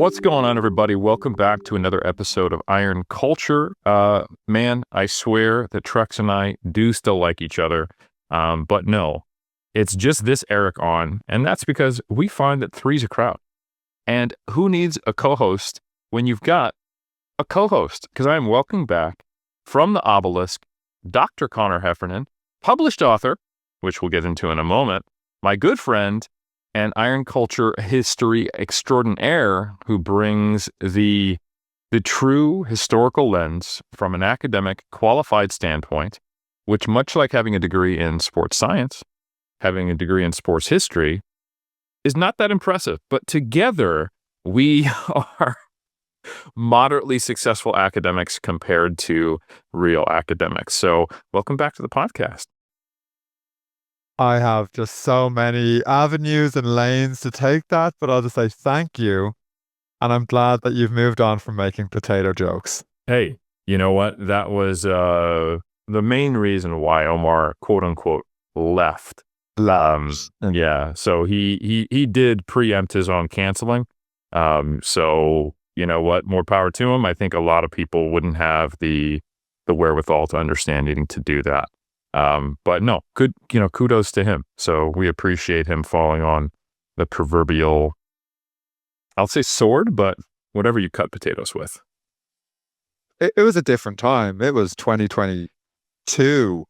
What's going on, everybody? Welcome back to another episode of Iron Culture. Man, I swear that Trex and I do still like each other, but no, it's just this Eric on, and that's because we find that three's a crowd. And who needs a co-host when you've got a co-host? Because I am welcoming back from the obelisk, Dr. Conor Heffernan, published author, which we'll get into in a moment, my good friend, and Iron Culture history extraordinaire who brings the true historical lens from an academic qualified standpoint, which, much like having a degree in sports science, having a degree in sports history, is not that impressive. But together, we are moderately successful academics compared to real academics. So welcome back to the podcast. I have just so many avenues and lanes to take that, but I'll just say thank you. And I'm glad that you've moved on from making potato jokes. Hey, you know what? That was the main reason why Omar, quote unquote, left. Yeah, so he did preempt his own canceling. So you know what? More power to him. I think a lot of people wouldn't have the wherewithal to understand needing to do that. But no, good, kudos to him. So we appreciate him falling on the proverbial, I'll say sword, but whatever you cut potatoes with. It was a different time. It was 2022.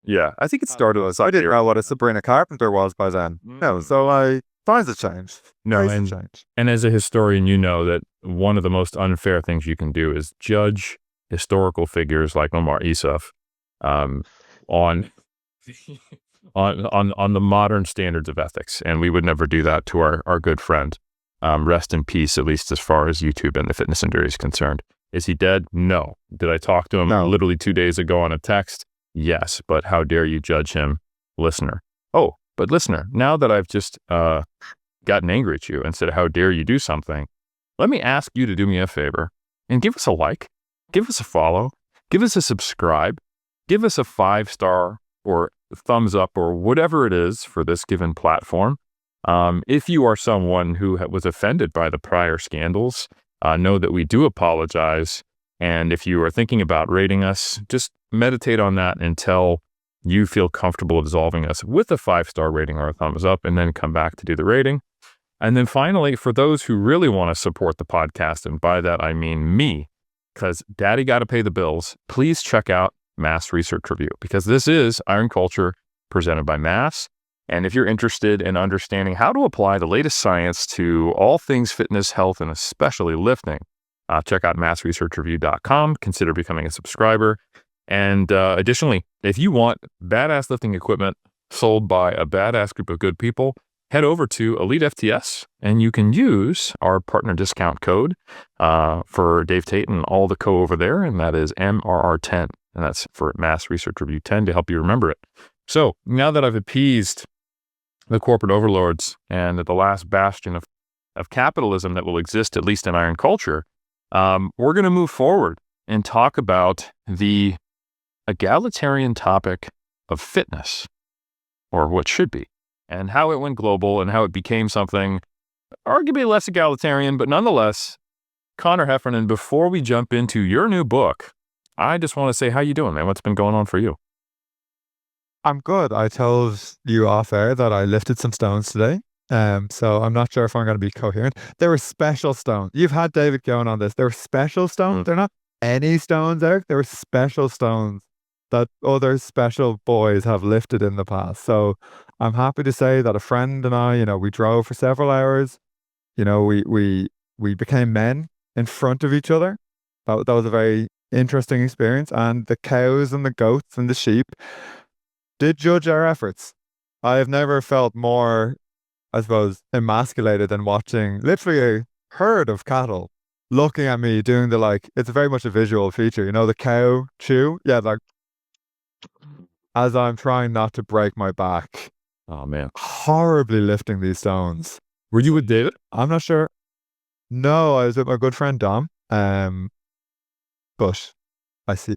Yeah, I think it started as I didn't know what a Sabrina Carpenter was by then. No, so times have changed. No, and as a historian, you know that one of the most unfair things you can do is judge historical figures like Omar Isuf on the modern standards of ethics, and we would never do that to our good friend. Rest in peace, at least as far as YouTube and the fitness industry is concerned. Is he dead? No. Did I talk to him literally 2 days ago on a text? Yes, but how dare you judge him, listener? Oh, but listener, now that I've just gotten angry at you and said, how dare you do something, let me ask you to do me a favor and give us a like, give us a follow, give us a subscribe, give us a 5-star or thumbs up or whatever it is for this given platform. If you are someone who was offended by the prior scandals, know that we do apologize. And if you are thinking about rating us, just meditate on that until you feel comfortable absolving us with a 5-star rating or a thumbs up, and then come back to do the rating. And then finally, for those who really want to support the podcast, and by that I mean me, because daddy got to pay the bills, please check out Mass Research Review, because this is Iron Culture presented by Mass. And if you're interested in understanding how to apply the latest science to all things fitness, health, and especially lifting, check out massresearchreview.com. Consider becoming a subscriber. And additionally, if you want badass lifting equipment sold by a badass group of good people, head over to Elite FTS, and you can use our partner discount code for Dave Tate and all the co over there, and that is MRR10. And that's for Mass Research Review 10 to help you remember it. So now that I've appeased the corporate overlords and the last bastion of capitalism that will exist, at least in Iron Culture, we're going to move forward and talk about the egalitarian topic of fitness, or what should be, and how it went global and how it became something arguably less egalitarian, but nonetheless. Conor Heffernan, before we jump into your new book, I just want to say, how you doing, man? What's been going on for you? I'm good. I told you off air that I lifted some stones today. So I'm not sure if I'm going to be coherent. There were special stones. You've had David going on this. There were special stones. They're not any stones, Eric. There were special stones that other special boys have lifted in the past. So I'm happy to say that a friend and I, we drove for several hours. We became men in front of each other. That was a very interesting experience. And the cows and the goats and the sheep did judge our efforts. I have never felt more, I suppose, emasculated than watching literally a herd of cattle looking at me doing it's very much a visual feature, the cow chew. Yeah, as I'm trying not to break my back. Oh, man. Horribly lifting these stones. Were you with David? I'm not sure. No, I was with my good friend Dom. But I see,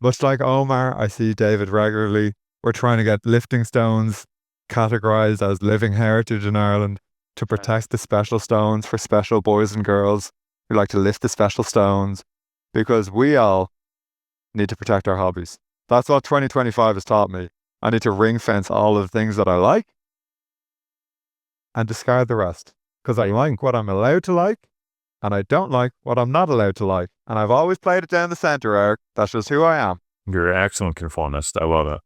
much like Omar, I see David regularly. We're trying to get lifting stones categorized as living heritage in Ireland. to protect the special stones for special boys and girls who like to lift the special stones, because we all need to protect our hobbies. That's what 2025 has taught me. I need to ring fence all of the things that I like and discard the rest, because I like what I'm allowed to like and I don't like what I'm not allowed to like. And I've always played it down the center, Eric. That's just who I am. You're an excellent conformist. I love it.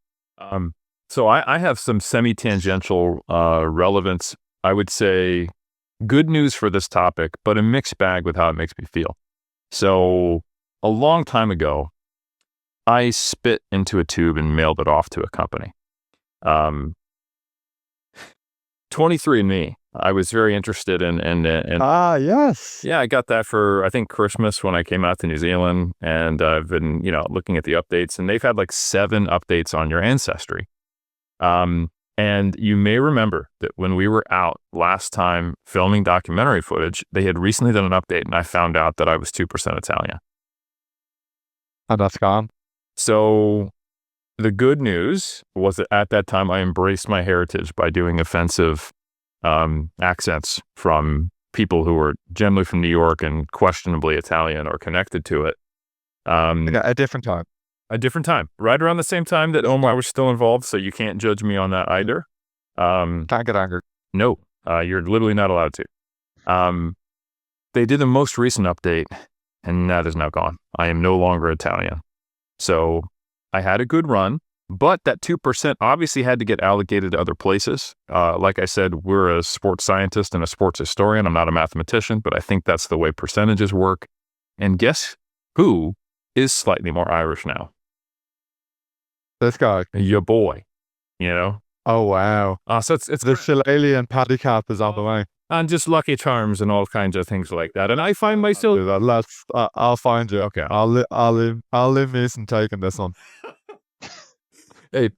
So I have some semi-tangential relevance, I would say, good news for this topic, but a mixed bag with how it makes me feel. So a long time ago, I spit into a tube and mailed it off to a company. 23andMe. I was very interested in. Yes. Yeah, I got that for, I think, Christmas when I came out to New Zealand, and I've been, looking at the updates, and they've had like 7 updates on your ancestry. And you may remember that when we were out last time filming documentary footage, they had recently done an update, and I found out that I was 2% Italian. And that's gone. So the good news was that at that time, I embraced my heritage by doing offensive accents from people who were generally from New York and questionably Italian or connected to it. A different time. A different time, right around the same time that Omar was still involved, so you can't judge me on that either. Can't get angry. No, you're literally not allowed to. They did the most recent update, and that is now gone. I am no longer Italian. So I had a good run, but that 2% obviously had to get allocated to other places. Like I said, we're a sports scientist and a sports historian. I'm not a mathematician, but I think that's the way percentages work. And guess who is slightly more Irish now? This guy. Your boy, Oh, wow. So it's the shillelagh and paddy cap is on the way. And just Lucky Charms and all kinds of things like that. And I find myself... I'll find you. Okay. I'll live Mason taking this one. Hey,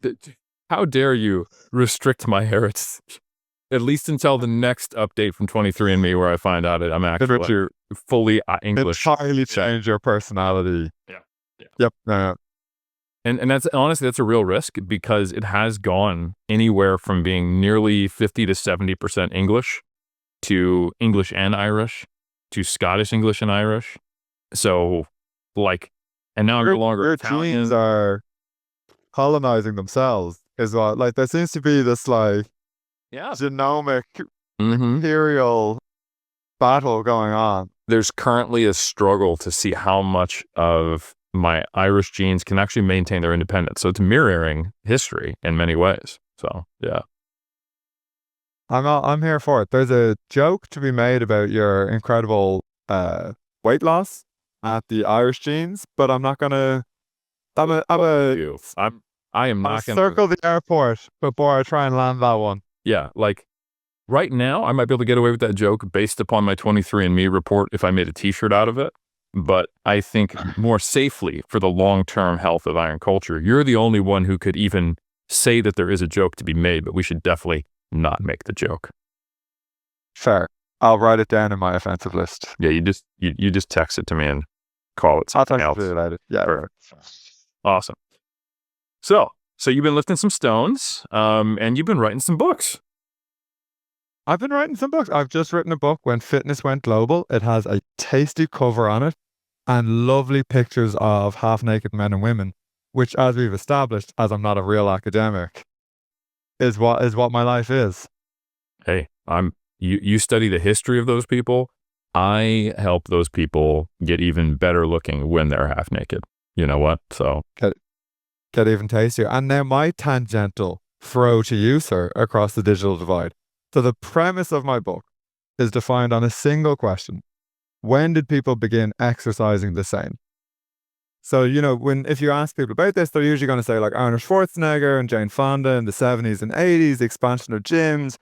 how dare you restrict my heritage? At least until the next update from 23andMe, where I find out that I'm actually fully English. Entirely change your personality. Yeah. Yep. And that's honestly, that's a real risk, because it has gone anywhere from being nearly 50 to 70% English to English and Irish to Scottish English and Irish. So and now I'm no longer your Italian. genes are colonizing themselves as well. Like, there seems to be this genomic imperial battle going on. There's currently a struggle to see how much of my Irish genes can actually maintain their independence. So it's mirroring history in many ways. So, yeah. I'm here for it. There's a joke to be made about your incredible weight loss at the Irish genes, but I'm not gonna. I am not gonna circle the airport before I try and land that one. Yeah, right now I might be able to get away with that joke based upon my 23andMe report if I made a T-shirt out of it. But I think more safely for the long-term health of Iron culture, you're the only one who could even say that there is a joke to be made, but we should definitely not make the joke. Fair. I'll write it down in my offensive list. Yeah, you just text it to me and call it something else. I'll text it later. Yeah. Awesome. So you've been lifting some stones, and you've been writing some books. I've been writing some books. I've just written a book, When Fitness Went Global. It has a tasty cover on it and lovely pictures of half-naked men and women, which, as we've established, as I'm not a real academic, is what my life is. Hey, you study the history of those people. I help those people get even better looking when they're half naked. You know what? So get even tastier. And now my tangential throw to you, sir, across the digital divide. So the premise of my book is defined on a single question. When did people begin exercising the same? So, if you ask people about this, they're usually going to say Arnold Schwarzenegger and Jane Fonda in the 70s and 80s, the expansion of gyms.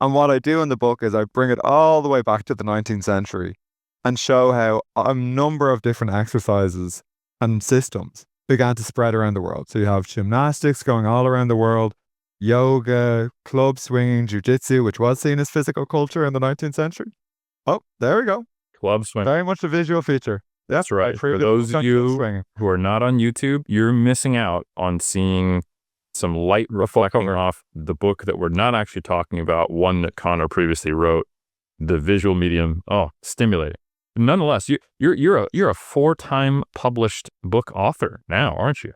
And what I do in the book is I bring it all the way back to the 19th century and show how a number of different exercises and systems began to spread around the world. So you have gymnastics going all around the world, yoga, club swinging, jiu-jitsu, which was seen as physical culture in the 19th century. Oh, there we go. Club swing. Very much a visual feature. That's right. For those of you who are not on YouTube, you're missing out on seeing some light reflecting off the book that we're not actually talking about, one that Conor previously wrote, the visual medium, stimulating. Nonetheless, you're a 4-time published book author now, aren't you?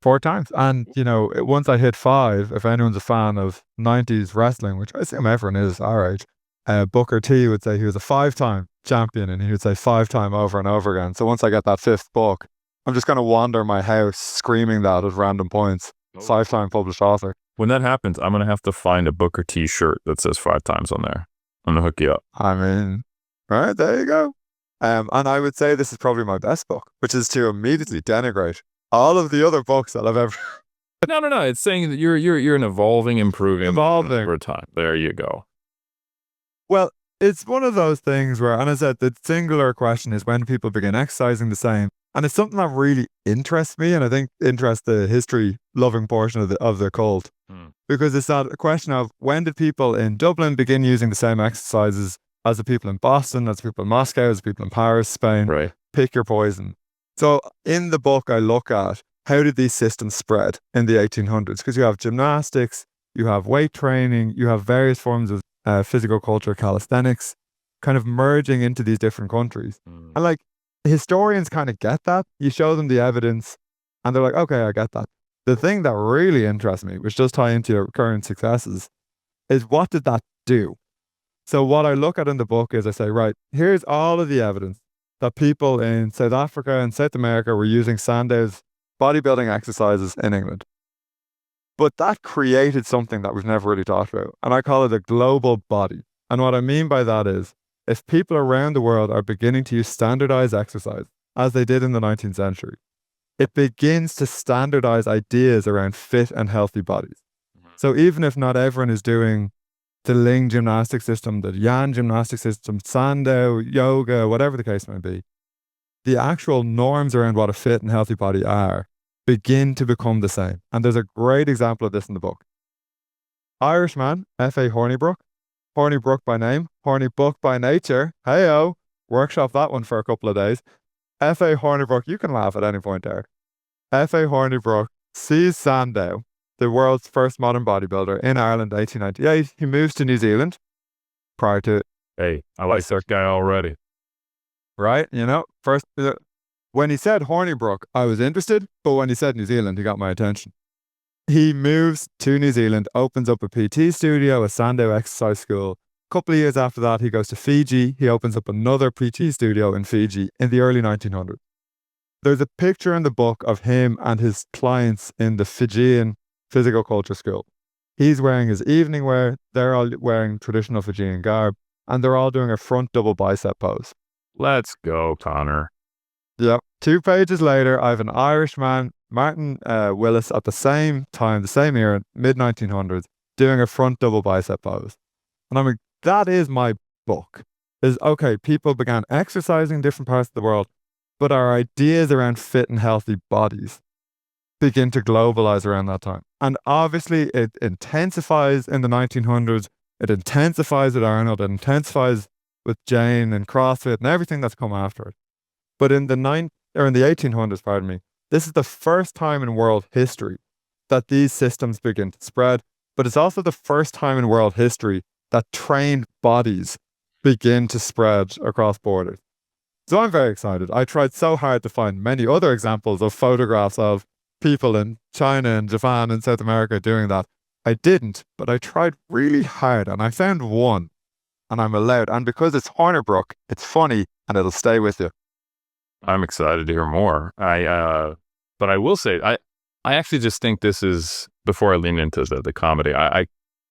4 times. And, once I hit 5, if anyone's a fan of 90s wrestling, which I assume everyone is our age, Booker T would say he was a 5-time champion, and he would say 5-time over and over again. So once I get that 5th book, I'm just going to wander my house screaming that at random points. 5-time published author. When that happens, I'm going to have to find a Booker T shirt that says 5 times on there. I'm going to hook you up. I mean, right, there you go. And I would say this is probably my best book, which is to immediately denigrate all of the other books that I've ever... No. It's saying that you're an evolving, improving over time. There you go. Well, it's one of those things where, and I said, the singular question is when people begin exercising the same. And it's something that really interests me, and I think interests the history-loving portion of the cult. Because it's that question of when did people in Dublin begin using the same exercises as the people in Boston, as the people in Moscow, as the people in Paris, Spain. Right. Pick your poison. So in the book, I look at how did these systems spread in the 1800s? Because you have gymnastics, you have weight training, you have various forms of physical culture, calisthenics, kind of merging into these different countries. And like, historians kind of get that. You show them the evidence and they're like, okay, I get that. The thing that really interests me, which does tie into your current successes, is what did that do? So what I look at in the book is I say, right, here's all of the evidence that people in South Africa and South America were using Sandow's bodybuilding exercises in England. But that created something that we've never really talked about. And I call it a global body. And what I mean by that is, if people around the world are beginning to use standardized exercise, as they did in the 19th century, it begins to standardize ideas around fit and healthy bodies. So even if not everyone is doing the Ling gymnastic system, the Yan gymnastic system, Sandow, yoga, whatever the case may be, the actual norms around what a fit and healthy body are begin to become the same. And there's a great example of this in the book. Irishman, F.A. Hornibrook by name, Horny book by nature. Hey-o, workshop that one for a couple of days. F.A. Hornibrook, you can laugh at any point, Derek. F.A. Hornibrook sees Sandow, the world's first modern bodybuilder, in Ireland, 1898. He moves to New Zealand prior to... Hey, I like that guy already. Right? First, when he said Hornibrook, I was interested, but when he said New Zealand, he got my attention. He moves to New Zealand, opens up a PT studio, a Sandow exercise school. A couple of years after that, he goes to Fiji. He opens up another PT studio in Fiji in the early 1900s. There's a picture in the book of him and his clients in the Fijian physical culture school. He's wearing his evening wear. They're all wearing traditional Fijian garb, and they're all doing a front double bicep pose. Let's go, Conor. Yep. 2 pages later, I have an Irishman, Martin Willis, at the same time, the same era, mid-1900s, doing a front double bicep pose. And I'm like, that is my book. Is, okay, people began exercising in different parts of the world, but our ideas around fit and healthy bodies begin to globalize around that time. And obviously, it intensifies in the 1900s. It intensifies with Arnold. It intensifies with Jane and CrossFit and everything that's come after it. But in the 1800s, this is the first time in world history that these systems begin to spread. But it's also the first time in world history that trained bodies begin to spread across borders. So I'm very excited. I tried so hard to find many other examples of photographs of people in China and Japan and South America doing that. I didn't, but I tried really hard and I found one, and I'm allowed. And because it's Hornibrook, it's funny and it'll stay with you. I'm excited to hear more. But I will say, I actually just think this is, before I lean into the comedy,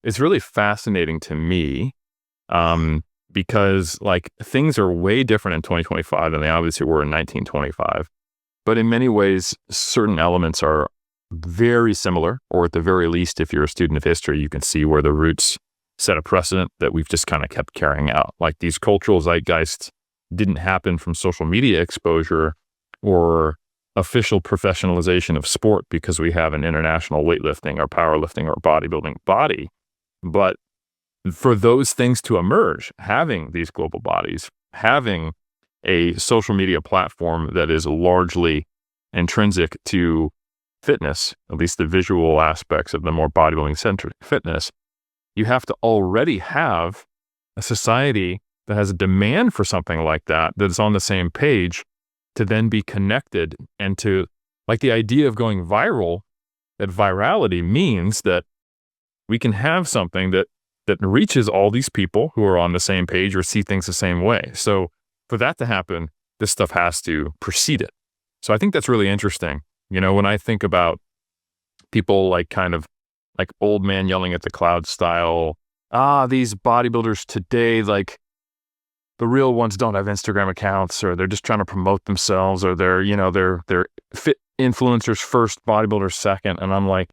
it's really fascinating to me, because like things are way different in 2025 than they obviously were in 1925. But in many ways, certain elements are very similar, or at the very least, if you're a student of history, you can see where the roots set a precedent that we've just kind of kept carrying out. Like these cultural zeitgeists didn't happen from social media exposure or official professionalization of sport because we have an international weightlifting or powerlifting or bodybuilding body. But for those things to emerge, having these global bodies, having a social media platform that is largely intrinsic to fitness, at least the visual aspects of the more bodybuilding centric fitness, you have to already have a society that has a demand for something like that, that's on the same page, to then be connected and to, like, the idea of going viral, that virality means that we can have something that reaches all these people who are on the same page or see things the same way. So for that to happen, this stuff has to precede it. So I think that's really interesting. You know, when I think about people like kind of like old man yelling at the cloud style, these bodybuilders today, like the real ones don't have Instagram accounts, or they're just trying to promote themselves, or they're fit influencers first, bodybuilders second. And I'm like,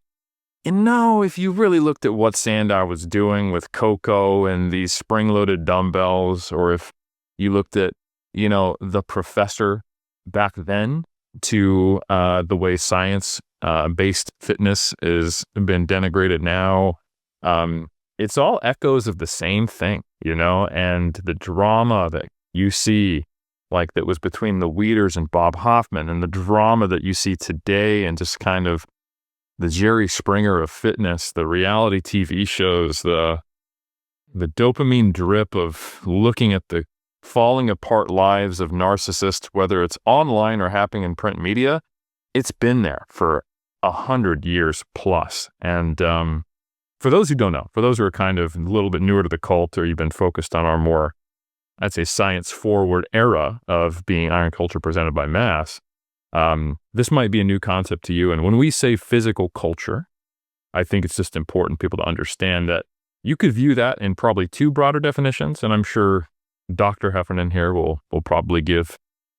if you really looked at what Sandow was doing with Coco and these spring-loaded dumbbells, or if you looked at, the professor back then to the way science-based fitness has been denigrated now, it's all echoes of the same thing, and the drama that you see, like that was between the Weeders and Bob Hoffman, and the drama that you see today, and just kind of the Jerry Springer of fitness, the reality TV shows, the dopamine drip of looking at the falling apart lives of narcissists, whether it's online or happening in print media. It's been there for 100 years plus. And for those who don't know, for those who are kind of a little bit newer to the cult, or you've been focused on our more, I'd say, science-forward era of being iron culture presented by mass, this might be a new concept to you. And when we say physical culture, I think it's just important people to understand that you could view that in probably two broader definitions. And I'm sure Dr. Heffernan here will probably give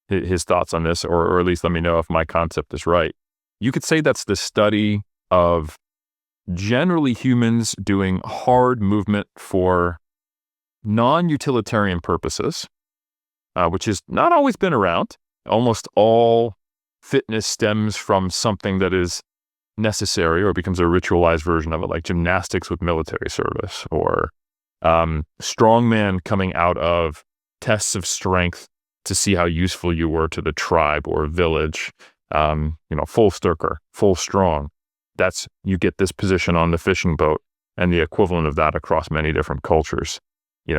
his thoughts on this, or at least let me know if my concept is right. You could say that's the study of generally humans doing hard movement for non-utilitarian purposes, which has not always been around. Almost all fitness stems from something that is necessary or becomes a ritualized version of it, like gymnastics with military service, or strongman coming out of tests of strength to see how useful you were to the tribe or village. Full Sturker, full strong. That's, you get this position on the fishing boat, and the equivalent of that across many different cultures.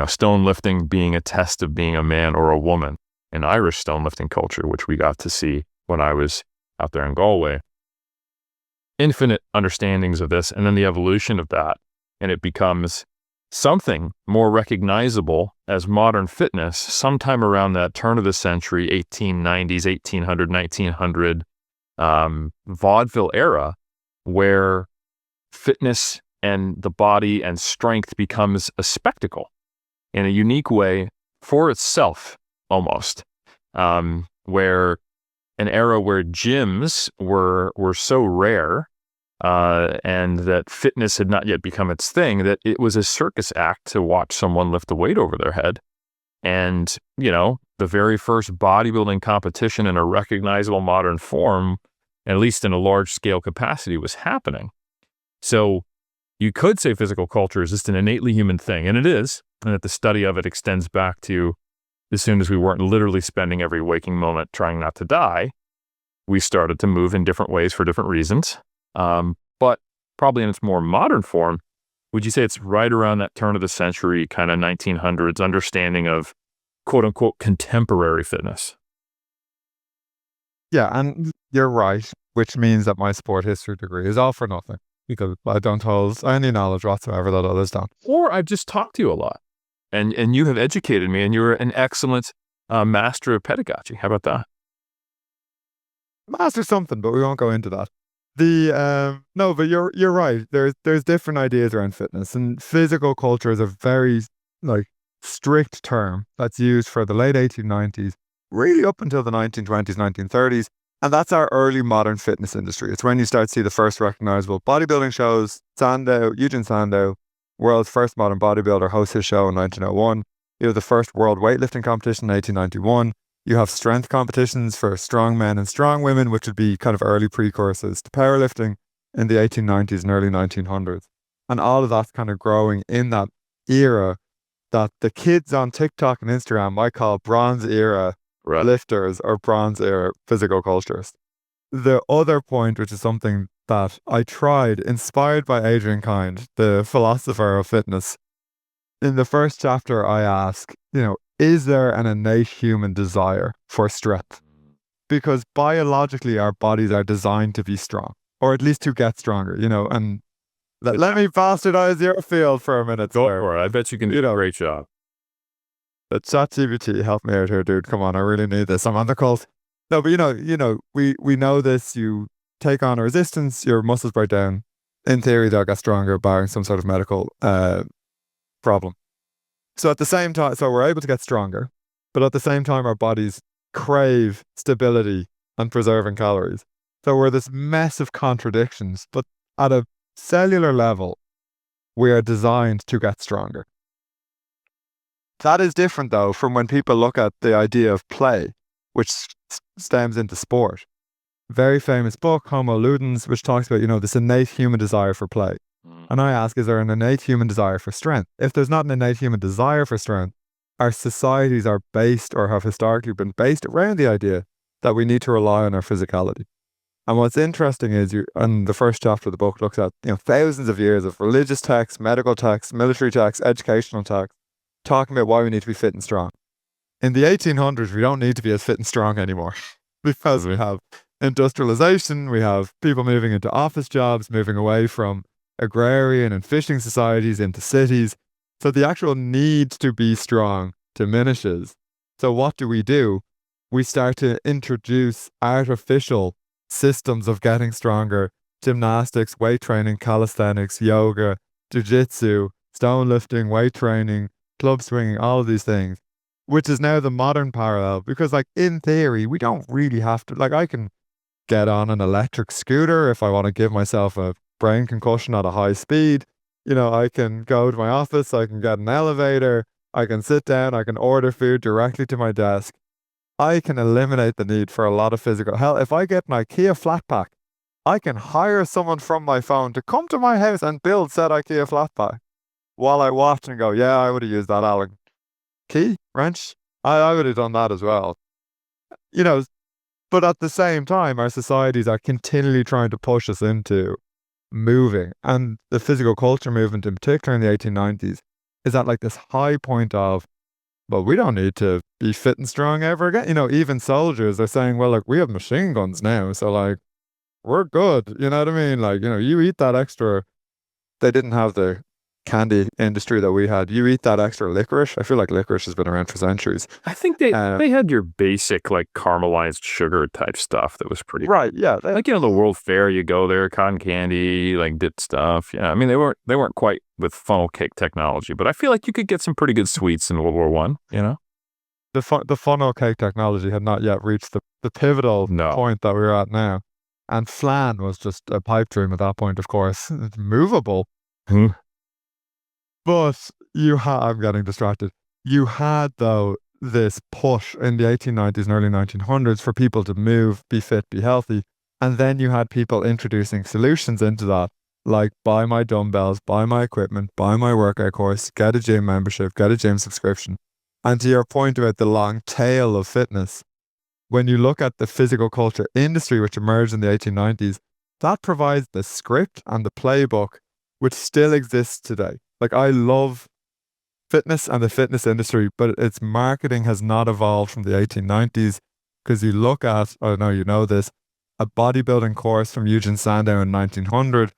Stone lifting being a test of being a man or a woman in Irish stone lifting culture, which we got to see when I was out there in Galway. Infinite understandings of this, and then the evolution of that, and it becomes something more recognizable as modern fitness sometime around that turn of the century, 1890s, 1800, 1900 vaudeville era, where fitness and the body and strength becomes a spectacle in a unique way for itself, almost, where an era where gyms were so rare, and that fitness had not yet become its thing, that it was a circus act to watch someone lift a weight over their head. And, the very first bodybuilding competition in a recognizable modern form, at least in a large scale capacity, was happening. So you could say physical culture is just an innately human thing, and it is, and that the study of it extends back to as soon as we weren't literally spending every waking moment trying not to die, we started to move in different ways for different reasons. But probably in its more modern form, would you say it's right around that turn of the century, kind of 1900s understanding of quote unquote contemporary fitness? Yeah, and you're right, which means that my sport history degree is all for nothing, because I don't hold any knowledge whatsoever that others don't. Or I've just talked to you a lot, and you have educated me, and you're an excellent master of pedagogy. How about that? Master something, but we won't go into that. No, but you're right. There's different ideas around fitness, and physical culture is a very strict term that's used for the late 1890s, really up until the 1920s, 1930s, and that's our early modern fitness industry. It's when you start to see the first recognizable bodybuilding shows. Eugene Sandow, world's first modern bodybuilder, hosts his show in 1901. You have the first world weightlifting competition in 1891. You have strength competitions for strong men and strong women, which would be kind of early precursors to powerlifting in the 1890s and early 1900s. And all of that's kind of growing in that era that the kids on TikTok and Instagram might call Bronze Era lifters or Bronze Era physical culturists. The other point, which is something that I tried, inspired by Adrian Kind, the philosopher of fitness, in the first chapter, I ask, is there an innate human desire for strength? Because biologically, our bodies are designed to be strong, or at least to get stronger, and let me bastardize your field for a minute. Go for it. I bet you can do a great job. The ChatGPT, help me out here, dude. Come on, I really need this. I'm on the cult. No, but we know this. You take on a resistance, your muscles break down. In theory, they'll get stronger, barring some sort of medical problem. So at the same time, so we're able to get stronger, but at the same time, our bodies crave stability and preserving calories. So we're this mess of contradictions, but at a cellular level, we are designed to get stronger. That is different, though, from when people look at the idea of play, which stems into sport. Very famous book, Homo Ludens, which talks about, this innate human desire for play. And I ask, is there an innate human desire for strength? If there's not an innate human desire for strength, our societies are based or have historically been based around the idea that we need to rely on our physicality. And what's interesting is, and the first chapter of the book looks at, thousands of years of religious texts, medical texts, military texts, educational texts, talking about why we need to be fit and strong. In the 1800s, we don't need to be as fit and strong anymore because we have industrialization, we have people moving into office jobs, moving away from agrarian and fishing societies into cities. So the actual need to be strong diminishes. So what do? We start to introduce artificial systems of getting stronger: gymnastics, weight training, calisthenics, yoga, jiu-jitsu, stone lifting, weight training, club swinging, all of these things, which is now the modern parallel. Because in theory, we don't really have to, I can get on an electric scooter if I want to give myself a brain concussion at a high speed. I can go to my office, I can get an elevator, I can sit down, I can order food directly to my desk. I can eliminate the need for a lot of physical. Hell, if I get an IKEA flat pack, I can hire someone from my phone to come to my house and build said IKEA flat pack while I watch and go, yeah, I would have used that Allen key wrench. I would have done that as well. But at the same time, our societies are continually trying to push us into moving. And the physical culture movement in particular in the 1890s is at this high point of, well, we don't need to be fit and strong ever again. Even soldiers are saying, well, we have machine guns now, so we're good. You know what I mean? You eat that extra. They didn't have the candy industry that we had. You eat that extra licorice. I feel like licorice has been around for centuries. I think they had your basic caramelized sugar type stuff that was pretty right. Yeah, the World Fair, you go there, cotton candy, dip stuff. Yeah, I mean they weren't quite with funnel cake technology, but I feel like you could get some pretty good sweets in World War One. The funnel cake technology had not yet reached the pivotal point that we're at now, and flan was just a pipe dream at that point. Of course, it's movable. But I'm getting distracted. You had, though, this push in the 1890s and early 1900s for people to move, be fit, be healthy. And then you had people introducing solutions into that, like buy my dumbbells, buy my equipment, buy my workout course, get a gym membership, get a gym subscription. And to your point about the long tail of fitness, when you look at the physical culture industry, which emerged in the 1890s, that provides the script and the playbook, which still exists today. I love fitness and the fitness industry, but its marketing has not evolved from the 1890s. Because you look at, I know you know this, a bodybuilding course from Eugen Sandow in 1900.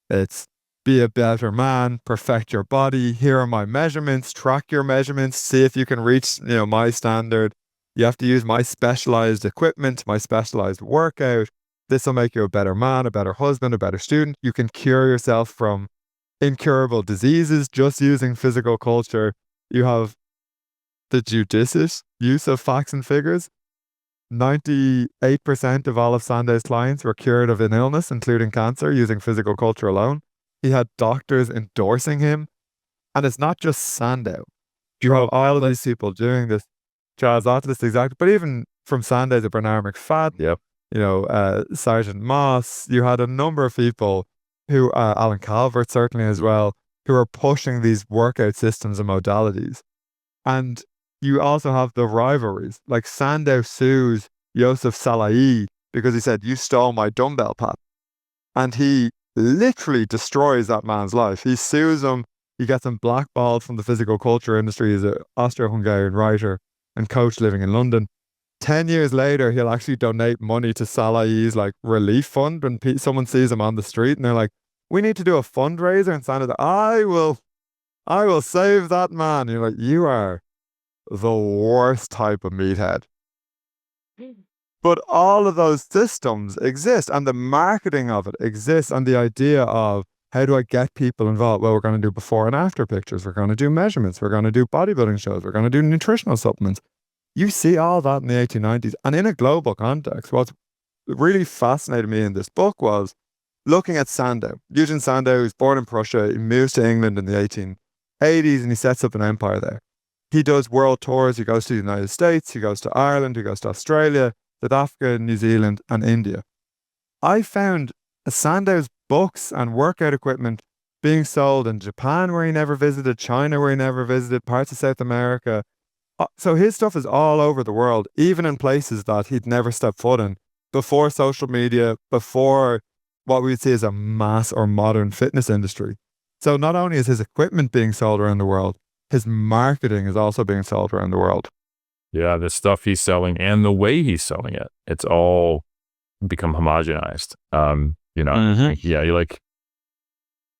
It's be a better man, perfect your body, here are my measurements, track your measurements, see if you can reach, my standard. You have to use my specialized equipment, my specialized workout. This will make you a better man, a better husband, a better student. You can cure yourself from incurable diseases just using physical culture. You have the judicious use of facts and figures. 98% of all of Sandow's clients were cured of an illness, including cancer, using physical culture alone. He had doctors endorsing him. And it's not just Sandow. You have all of these people doing this. Charles Atlas, exactly. But even from Sandow to Bernard McFadden, Sergeant Moss, you had a number of people who, Alan Calvert certainly as well, who are pushing these workout systems and modalities. And you also have the rivalries, like Sandow sues Yosef Salahi because he said, you stole my dumbbell pattern. And he literally destroys that man's life. He sues him, He gets him blackballed from the physical culture industry as an Austro-Hungarian writer and coach living in London. 10 years later, he'll actually donate money to Salah's like relief fund when someone sees him on the street and they're like, we need to do a fundraiser. And Sandow, I will save that man. And you're like, you are the worst type of meathead. But all of those systems exist and the marketing of it exists, and the idea of how do I get people involved? Well, we're going to do before and after pictures. We're going to do measurements. We're going to do bodybuilding shows. We're going to do nutritional supplements. You see all that in the 1890s. And in a global context, what's really fascinated me in this book was looking at Sandow. Eugen Sandow, who's born in Prussia, he moves to England in the 1880s and he sets up an empire there. He does world tours. He goes to the United States. He goes to Ireland. He goes to Australia, South Africa, New Zealand, and India. I found Sandow's books and workout equipment being sold in Japan, where he never visited, China, where he never visited, parts of South America. So his stuff is all over the world, even in places that he'd never stepped foot in before social media, before what we'd see as a mass or modern fitness industry. So not only is his equipment being sold around the world, his marketing is also being sold around the world. Yeah, the stuff he's selling and the way he's selling it, it's all become homogenized. Yeah, you like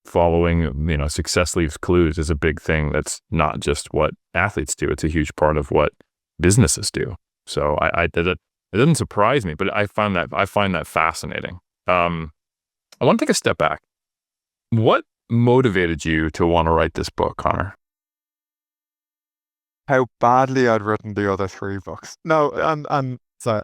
following, success leaves clues is a big thing. That's not just what athletes do. It's a huge part of what businesses do. So it doesn't surprise me, but I find that fascinating. I want to take a step back. What motivated you to want to write this book, Conor? How badly I'd written the other 3 books. No, and so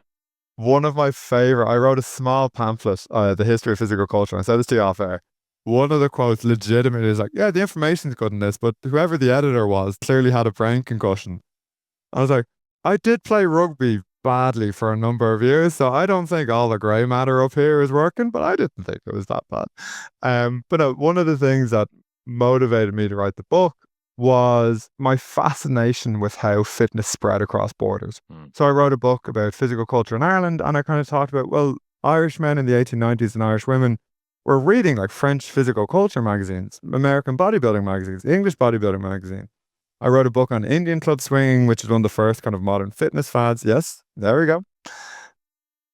one of my favorite, I wrote a small pamphlet, The History of Physical Culture, and I said this to you off air. One of the quotes legitimately is like, yeah, the information's good in this, but whoever the editor was clearly had a brain concussion. I was like, I did play rugby badly for a number of years, so I don't think all the grey matter up here is working, but I didn't think it was that bad. But no, one of the things that motivated me to write the book was my fascination with how fitness spread across borders. So I wrote a book about physical culture in Ireland, and I kind of talked about, well, Irish men in the 1890s and Irish women were reading like French physical culture magazines, American bodybuilding magazines, English bodybuilding magazine. I wrote a book on Indian club swinging, which is one of the first kind of modern fitness fads. Yes, there we go.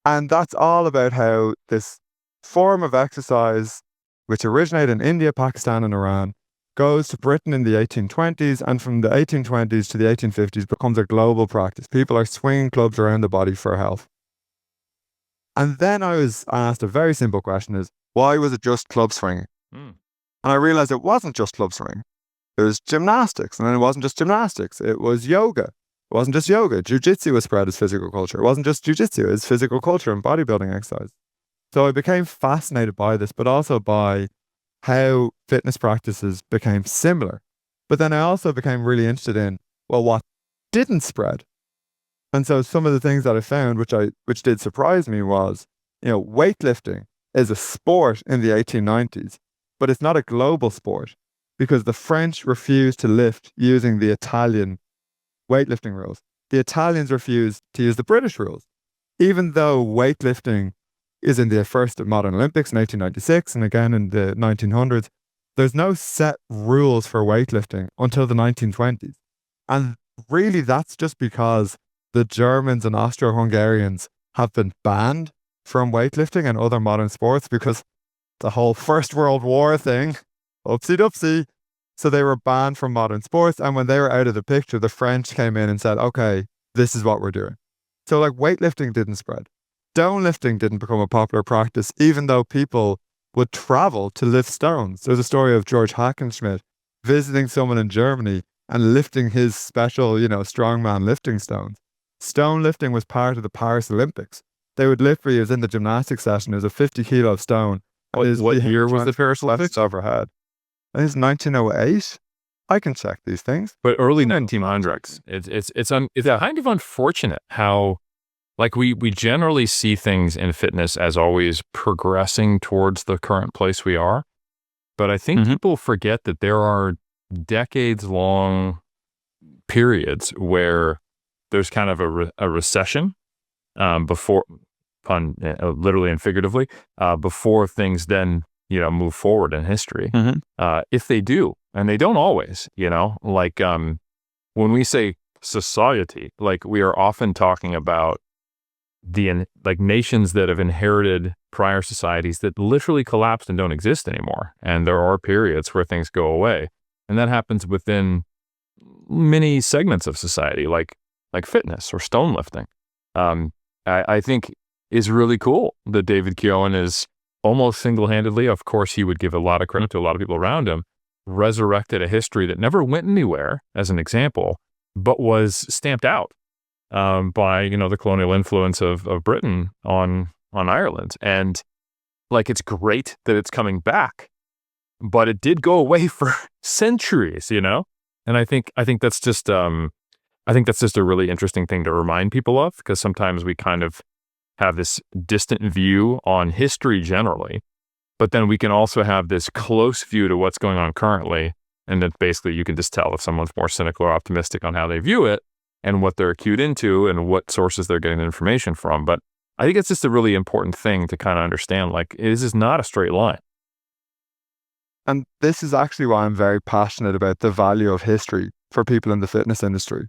And that's all about how this form of exercise, which originated in India, Pakistan, and Iran, goes to Britain in the 1820s, and from the 1820s to the 1850s becomes a global practice. People are swinging clubs around the body for health. And then I was asked a very simple question is, why was it just club swinging? And I realized it wasn't just club swinging. It was gymnastics, and then it wasn't just gymnastics. It was yoga. It wasn't just yoga. Jiu-jitsu was spread as physical culture. It wasn't just jiu-jitsu, it was physical culture and bodybuilding exercise. So I became fascinated by this, but also by how fitness practices became similar. But then I also became really interested in, well, what didn't spread? And so some of the things that I found, which did surprise me, was, weightlifting is a sport in the 1890s, but it's not a global sport because the French refused to lift using the Italian weightlifting rules. The Italians refused to use the British rules, even though weightlifting is in the first modern Olympics in 1896 and again in the 1900s. There's no set rules for weightlifting until the 1920s. And really that's just because the Germans and Austro-Hungarians have been banned from weightlifting and other modern sports because the whole First World War thing, oopsie-doopsie. So they were banned from modern sports. And when they were out of the picture, the French came in and said, okay, this is what we're doing. So like weightlifting didn't spread. Stone lifting didn't become a popular practice, even though people would travel to lift stones. There's a story of George Hackenschmidt visiting someone in Germany and lifting his special, strongman lifting stones. Stone lifting was part of the Paris Olympics. They would lift for you. It was in the gymnastics session. It was a 50-kilo stone. What year was the Paris Olympics? Overhead. I think it's 1908. I can check these things. But early 1900s. It's kind of unfortunate how, like, we generally see things in fitness as always progressing towards the current place we are. But I think people forget that there are decades-long periods where there's kind of a recession before, literally and figuratively, before things then move forward in history. If they do, And they don't always, like when we say society, like we are often talking about like nations that have inherited prior societies that literally collapsed and don't exist anymore. And there are periods where things go away. And that happens within many segments of society, like fitness or stone lifting. I think is really cool that David Keown is almost single-handedly, of course he would give a lot of credit to a lot of people around him, resurrected a history that never went anywhere, as an example, but was stamped out by the colonial influence of Britain on Ireland. And like, it's great that it's coming back, but it did go away for centuries, And I think that's just a really interesting thing to remind people of, because sometimes we kind of have this distant view on history generally, but then we can also have this close view to what's going on currently. And then basically you can just tell if someone's more cynical or optimistic on how they view it and what they're cued into and what sources they're getting the information from. But I think it's just a really important thing to kind of understand, like, this is not a straight line. And this is actually why I'm very passionate about the value of history for people in the fitness industry.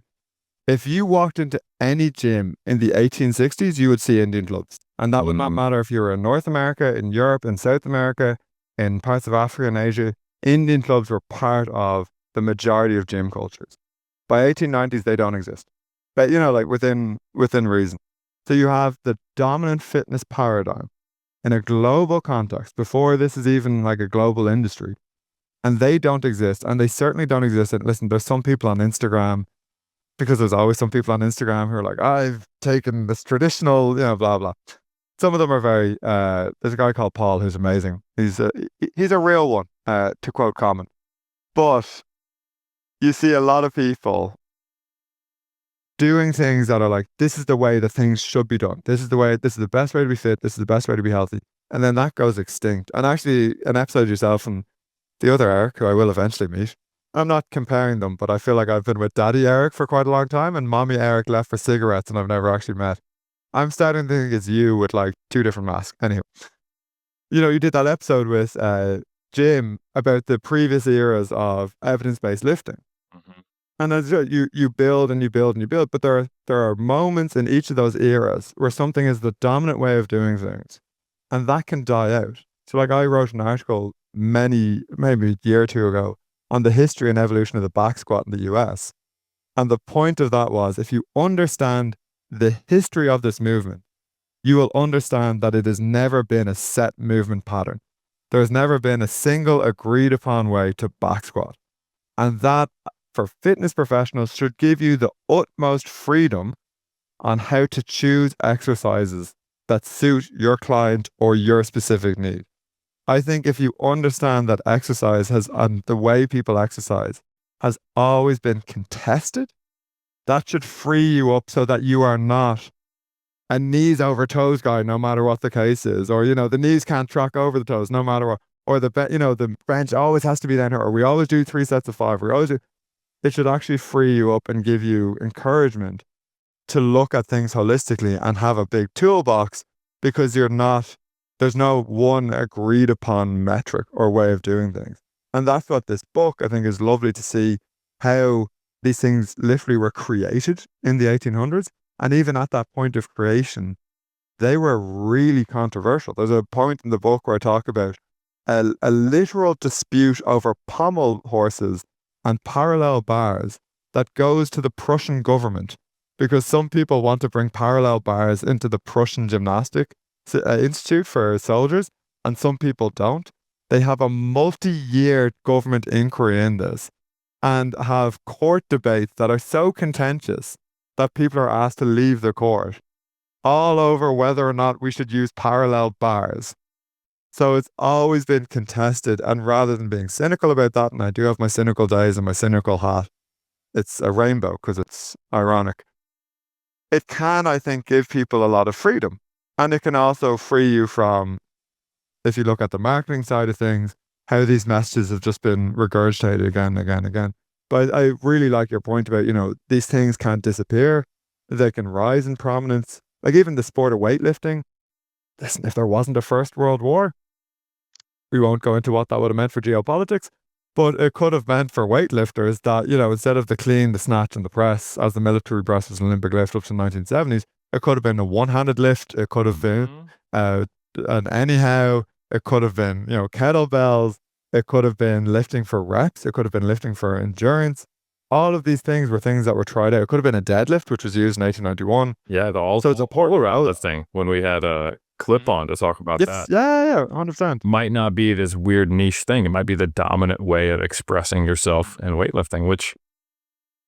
If you walked into any gym in the 1860s, you would see Indian clubs. And that would not matter if you were in North America, in Europe, in South America, in parts of Africa and Asia. Indian clubs were part of the majority of gym cultures. By 1890s, they don't exist. But, like within reason. So you have the dominant fitness paradigm in a global context before this is even like a global industry. And they don't exist. And they certainly don't exist. And listen, there's some people on Instagram, because there's always some people on Instagram who are like, I've taken this traditional, blah, blah. Some of them are very, there's a guy called Paul who's amazing. He's a real one, to quote Common. But you see a lot of people doing things that are like, this is the way that things should be done. This is the best way to be fit. This is the best way to be healthy. And then that goes extinct. And actually, an episode yourself and the other Eric, who I will eventually meet, I'm not comparing them, but I feel like I've been with Daddy Eric for quite a long time, and Mommy Eric left for cigarettes, and I've never actually met. I'm starting to think it's you with like two different masks. Anyway, you did that episode with Jim about the previous eras of evidence-based lifting. Mm-hmm. And as you build and you build and you build, but there are moments in each of those eras where something is the dominant way of doing things, and that can die out. So like, I wrote an article maybe a year or two ago on the history and evolution of the back squat in the US. And the point of that was, if you understand the history of this movement, you will understand that it has never been a set movement pattern. There has never been a single agreed upon way to back squat. And that, for fitness professionals, should give you the utmost freedom on how to choose exercises that suit your client or your specific need. I think if you understand that exercise and the way people exercise has always been contested, that should free you up so that you are not a knees over toes guy, no matter what the case is, or, the knees can't track over the toes, no matter what, or the bench always has to be down here, or we always do 3 sets of 5. It should actually free you up and give you encouragement to look at things holistically and have a big toolbox, because there's no one agreed upon metric or way of doing things. And that's what this book, I think, is lovely to see, how these things literally were created in the 1800s. And even at that point of creation, they were really controversial. There's a point in the book where I talk about a literal dispute over pommel horses and parallel bars that goes to the Prussian government, because some people want to bring parallel bars into the Prussian gymnastic institute for soldiers, and some people don't. They have a multi-year government inquiry in this and have court debates that are so contentious that people are asked to leave the court all over whether or not we should use parallel bars. So it's always been contested, and rather than being cynical about that, and I do have my cynical days and my cynical hat, it's a rainbow because it's ironic. It can, I think, give people a lot of freedom. And it can also free you from, if you look at the marketing side of things, how these messages have just been regurgitated again and again and again. But I really like your point about, these things can't disappear. They can rise in prominence. Like even the sport of weightlifting. Listen, if there wasn't a First World War, we won't go into what that would have meant for geopolitics. But it could have meant for weightlifters that, instead of the clean, the snatch, and the press, as the military press was an Olympic lift up to the 1970s, it could have been a one-handed lift. It could have been an anyhow. It could have been, kettlebells. It could have been lifting for reps. It could have been lifting for endurance. All of these things were things that were tried out. It could have been a deadlift, which was used in 1891. Yeah, So it's a polar thing when we had a clip on to talk about that. Yeah, 100%. Might not be this weird niche thing. It might be the dominant way of expressing yourself in weightlifting, which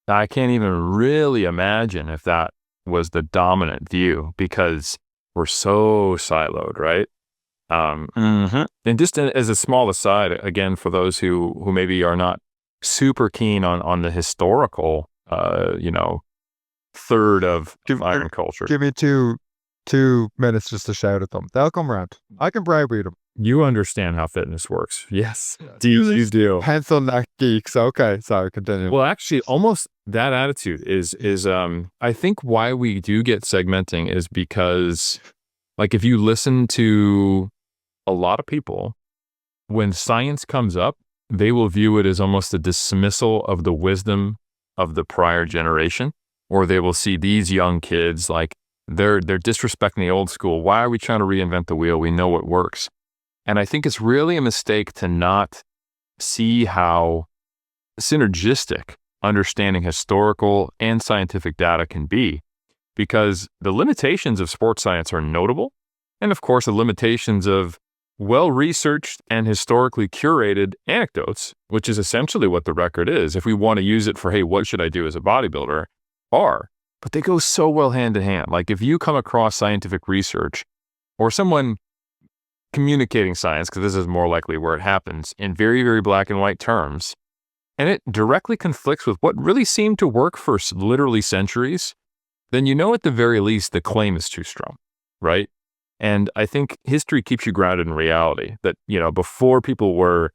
I can't even really imagine if that was the dominant view, because we're so siloed, right? And just as a small aside, again, for those who maybe are not super keen on the historical, third of iron culture. Give me 2 minutes just to shout at them. They'll come around. I can browbeat them. You understand how fitness works. Yes. You do. Pencil neck geeks. Okay. Sorry, continue. Well, actually, almost that attitude is I think why we do get segmenting is because, like, if you listen to a lot of people, when science comes up, they will view it as almost a dismissal of the wisdom of the prior generation, or they will see these young kids like they're disrespecting the old school. Why are we trying to reinvent the wheel? We know what works. And I think it's really a mistake to not see how synergistic understanding historical and scientific data can be, because the limitations of sports science are notable. And of course, the limitations of well-researched and historically curated anecdotes, which is essentially what the record is, if we want to use it for, hey, what should I do as a bodybuilder, are. But they go so well hand in hand. Like, if you come across scientific research or someone communicating science, because this is more likely where it happens, in very, very black and white terms, and it directly conflicts with what really seemed to work for literally centuries, then at the very least the claim is too strong, right? And I think history keeps you grounded in reality, that, before people were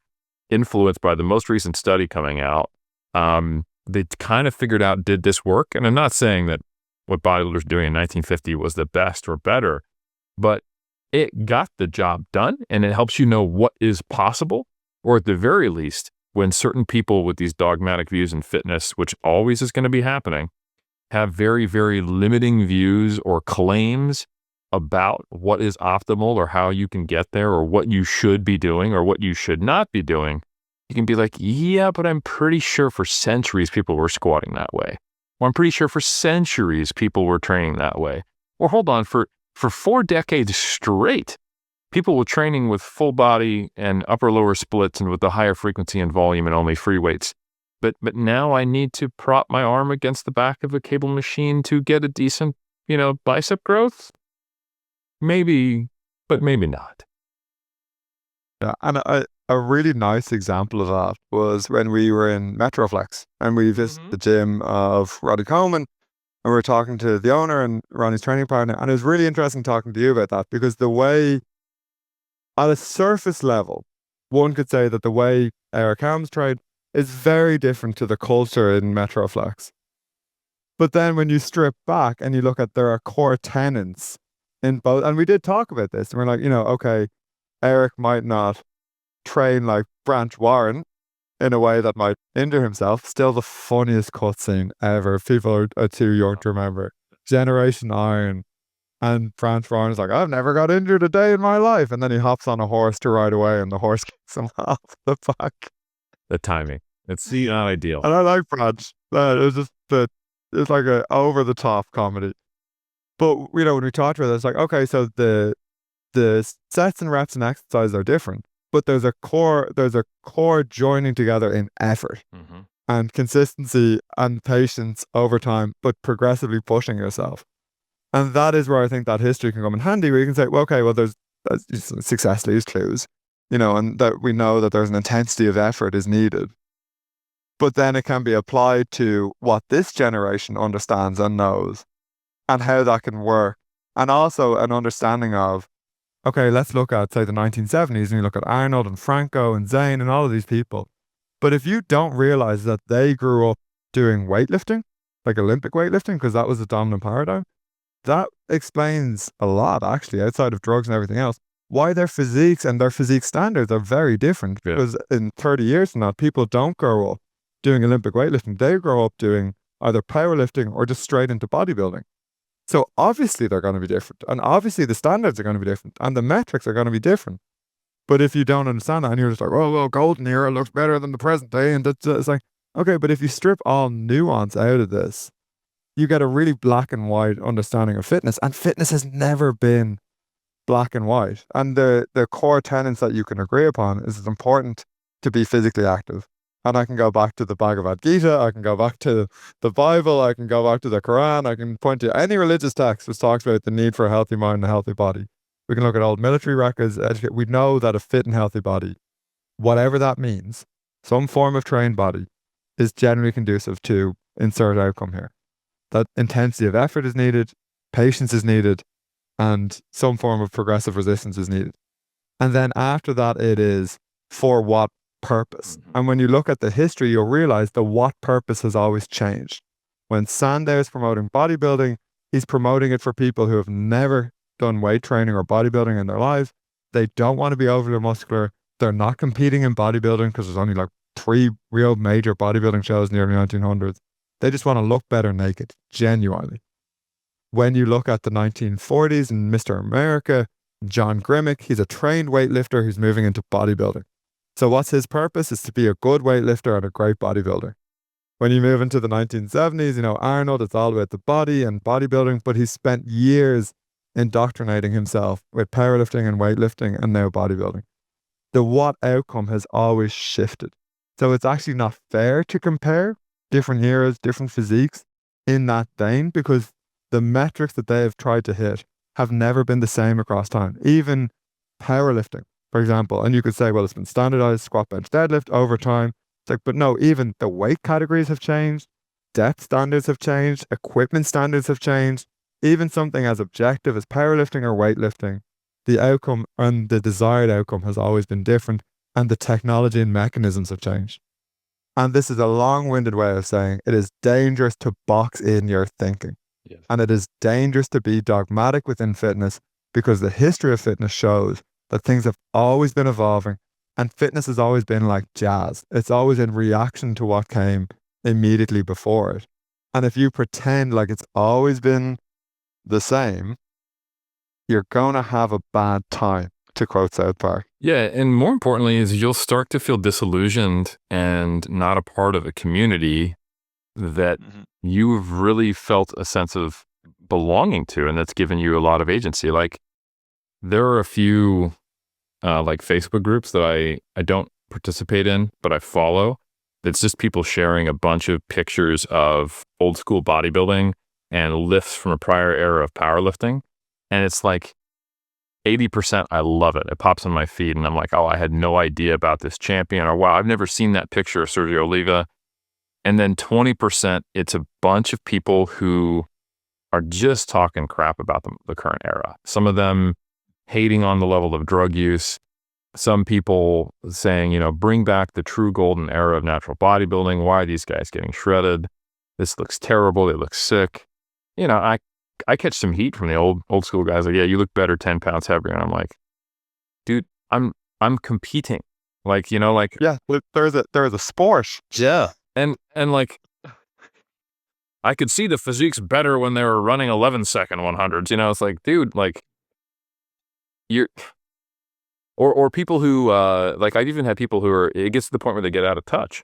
influenced by the most recent study coming out, they kind of figured out, did this work? And I'm not saying that what bodybuilders were doing in 1950 was the best or better, but it got the job done, and it helps you know what is possible, or at the very least, when certain people with these dogmatic views in fitness, which always is going to be happening, have very, very limiting views or claims about what is optimal or how you can get there or what you should be doing or what you should not be doing, you can be like, yeah, but I'm pretty sure for centuries people were squatting that way. Or I'm pretty sure for centuries people were training that way. Or hold on, for 4 decades straight, people were training with full body and upper-lower splits and with the higher frequency and volume and only free weights. But now I need to prop my arm against the back of a cable machine to get a decent, bicep growth? Maybe, but maybe not. Yeah, and a really nice example of that was when we were in Metroflex and we visited the gym of Roddy Coleman, and we were talking to the owner and Ronnie's training partner, and it was really interesting talking to you about that, because the way, at a surface level, one could say that the way Eric Helms trained is very different to the culture in Metroflex. But then when you strip back and you look at, there are core tenets in both, and we did talk about this, and we're like, okay, Eric might not train like Branch Warren in a way that might injure himself. Still the funniest cutscene ever. People are too young to remember. Generation Iron, and Branch Warren is like, I've never got injured a day in my life, and then he hops on a horse to ride away, and the horse kicks him off the back. The timing, it's not ideal. And I like Branch. It was just it's like a over the top comedy. But when we talked about it, it's like, okay, so the sets and reps and exercise are different, but there's a core joining together in effort and consistency and patience over time, but progressively pushing yourself. And that is where I think that history can come in handy, where you can say, well, okay, well, there's success leaves clues, and that we know that there's an intensity of effort is needed. But then it can be applied to what this generation understands and knows, and how that can work. And also an understanding of, okay, let's look at, say, the 1970s, and you look at Arnold and Franco and Zane and all of these people. But if you don't realize that they grew up doing weightlifting, like Olympic weightlifting, because that was the dominant paradigm, that explains a lot, actually, outside of drugs and everything else, why their physiques and their physique standards are very different. Yeah. Because in 30 years from now, people don't grow up doing Olympic weightlifting. They grow up doing either powerlifting or just straight into bodybuilding. So obviously they're going to be different. And obviously the standards are going to be different. And the metrics are going to be different. But if you don't understand that and you're just like, oh, well, golden era looks better than the present day. And it's like, okay, but if you strip all nuance out of this, you get a really black and white understanding of fitness. And fitness has never been black and white. And the core tenets that you can agree upon is it's important to be physically active. And I can go back to the Bhagavad Gita, I can go back to the Bible, I can go back to the Quran, I can point to any religious text which talks about the need for a healthy mind and a healthy body. We can look at old military records, we know that a fit and healthy body, whatever that means, some form of trained body, is generally conducive to insert outcome here. That intensity of effort is needed, patience is needed, and some form of progressive resistance is needed. And then after that, it is for what purpose. And when you look at the history, you'll realize the what purpose has always changed. When Sandow is promoting bodybuilding, he's promoting it for people who have never done weight training or bodybuilding in their lives. They don't want to be overly muscular. They're not competing in bodybuilding because there's only like 3 real major bodybuilding shows in the early 1900s. They just want to look better naked, genuinely. When you look at the 1940s and Mr. America, John Grimmick, he's a trained weightlifter who's moving into bodybuilding. So what's his purpose? Is to be a good weightlifter and a great bodybuilder. When you move into the 1970s, you know, Arnold, it's all about the body and bodybuilding, but he's spent years indoctrinating himself with powerlifting and weightlifting and now bodybuilding. The what outcome has always shifted. So it's actually not fair to compare different eras, different physiques in that vein, because the metrics that they have tried to hit have never been the same across time. Even powerlifting, for example, and you could say, well, it's been standardized, squat, bench, deadlift over time. It's like, but no, even the weight categories have changed, depth standards have changed, equipment standards have changed. Even something as objective as powerlifting or weightlifting, the outcome and the desired outcome has always been different, and the technology and mechanisms have changed. And this is a long-winded way of saying it is dangerous to box in your thinking. Yes. And it is dangerous to be dogmatic within fitness, because the history of fitness shows that things have always been evolving, and fitness has always been like jazz. It's always in reaction to what came immediately before it. And if you pretend like it's always been the same, you're going to have a bad time, to quote South Park. Yeah, and more importantly is you'll start to feel disillusioned and not a part of a community that you've really felt a sense of belonging to, and that's given you a lot of agency. Like, there are a few like Facebook groups that I don't participate in, but I follow. It's just people sharing a bunch of pictures of old school bodybuilding and lifts from a prior era of powerlifting. And it's like 80% I love it. It pops on my feed and I'm like, oh, I had no idea about this champion, or wow, I've never seen that picture of Sergio Oliva. And then 20%, it's a bunch of people who are just talking crap about the current era. Some of them hating on the level of drug use. Some people saying, you know, bring back the true golden era of natural bodybuilding. Why are these guys getting shredded? This looks terrible. They look sick. You know, I catch some heat from the old school guys. Like, yeah, you look better 10 pounds heavier. And I'm like, dude, I'm competing. Like, you know, like, yeah, there's a sport. Yeah. And like, I could see the physiques better when they were running 11-second 100s. You know, it's like, dude, like, you're, or people who, like, I've even had people who are, it gets to the point where they get out of touch.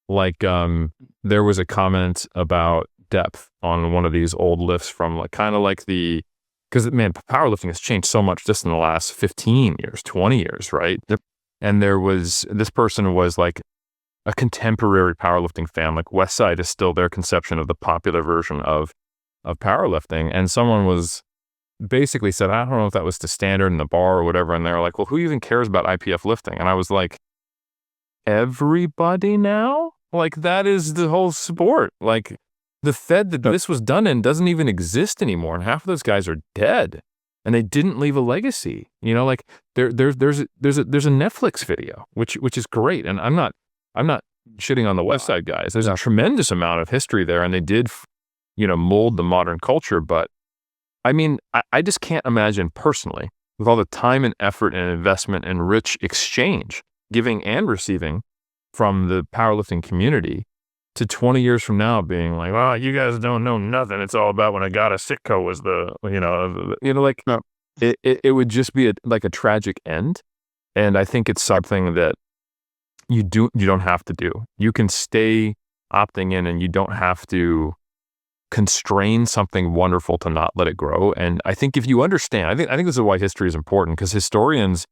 Like, there was a comment about depth on one of these old lifts from like, kind of like because man, powerlifting has changed so much just in the last 15 years, 20 years, right? Yep. And this person was like a contemporary powerlifting fan. Like, Westside is still their conception of the popular version of powerlifting. And someone was basically said, I don't know if that was the standard in the bar or whatever. And they're like, well, who even cares about IPF lifting? And I was like, everybody now? Like, that is the whole sport. Like, the Fed that this was done in doesn't even exist anymore. And half of those guys are dead. And they didn't leave a legacy. You know, like, there's a Netflix video, which is great. And I'm not shitting on the Westside guys. There's a tremendous amount of history there, and they did, you know, mold the modern culture. But I mean, I just can't imagine personally with all the time and effort and investment and rich exchange, giving and receiving from the powerlifting community, to 20 years from now being like, well, you guys don't know nothing. It's all about when Agata Sitko was like, No. it would just be like a tragic end. And I think it's something that you don't have to do. You can stay opting in, and you don't have to constrain something wonderful to not let it grow. And I think if you understand, I think this is why history is important, because historians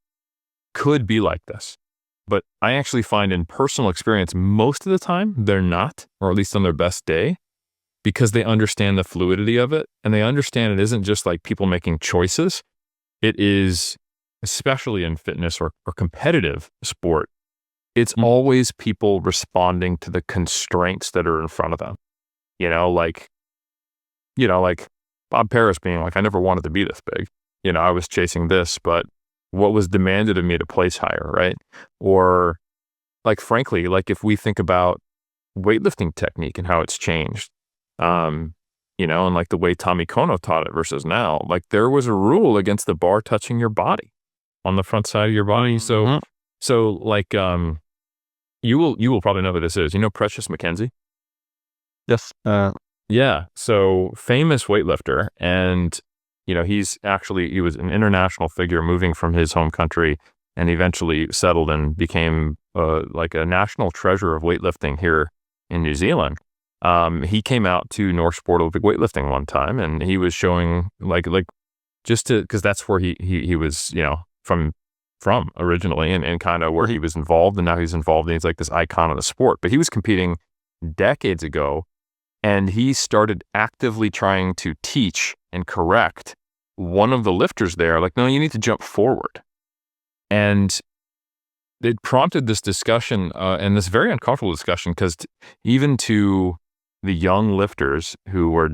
could be like this. But I actually find in personal experience, most of the time, they're not, or at least on their best day, because they understand the fluidity of it. And they understand it isn't just like people making choices. It is, especially in fitness or competitive sport, it's always people responding to the constraints that are in front of them. Like Bob Paris being like, I never wanted to be this big. I was chasing this, but what was demanded of me to place higher, right? Or like, frankly, like if we think about weightlifting technique and how it's changed, and like the way Tommy Kono taught it versus now, like there was a rule against the bar touching your body on the front side of your body. So like, you will probably know who this is. Precious McKenzie? Yes. Yeah. So famous weightlifter. And, he was an international figure moving from his home country, and eventually settled and became like a national treasure of weightlifting here in New Zealand. He came out to North Sport Olympic weightlifting one time, and he was showing because that's where he was, from originally, and kind of where he was involved, and now he's involved, and he's like this icon of the sport. But he was competing decades ago, and he started actively trying to teach and correct one of the lifters there, like, no, you need to jump forward. And it prompted this discussion, and this very uncomfortable discussion, because even to the young lifters who were,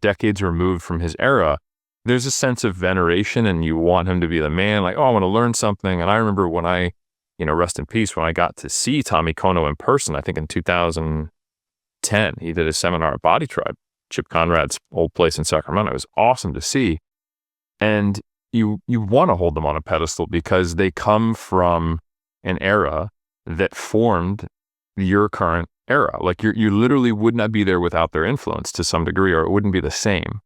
decades removed from his era, there's a sense of veneration, and you want him to be the man, like, oh, I want to learn something. And I remember when I, rest in peace, when I got to see Tommy Kono in person, I think in 2010, he did a seminar at Body Tribe, Chip Conrad's old place in Sacramento. It was awesome to see. And you want to hold them on a pedestal because they come from an era that formed your current era. Like you literally would not be there without their influence to some degree, or it wouldn't be the same.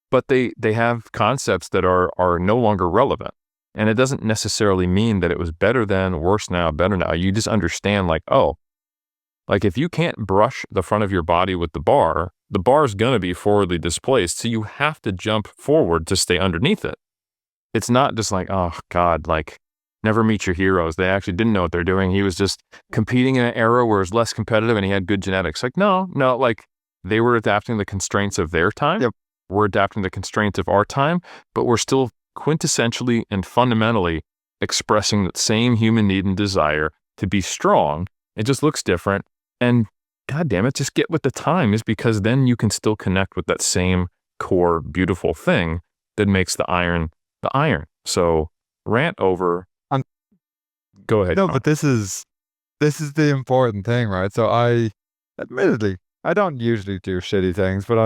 But they have concepts that are no longer relevant. And it doesn't necessarily mean that it was better then, worse now, better now. You just understand, like, oh, like if you can't brush the front of your body with the bar is going to be forwardly displaced. So you have to jump forward to stay underneath it. It's not just like, oh God, like never meet your heroes. They actually didn't know what they're doing. He was just competing in an era where it was less competitive and he had good genetics. Like, no, like they were adapting the constraints of their time. Yep. We're adapting the constraints of our time, but we're still quintessentially and fundamentally expressing that same human need and desire to be strong. It just looks different. And God damn it, just get with the times, because then you can still connect with that same core beautiful thing that makes the iron the iron. So rant over. Go ahead. No, Conor. but this is the important thing, right? So admittedly, I don't usually do shitty things, but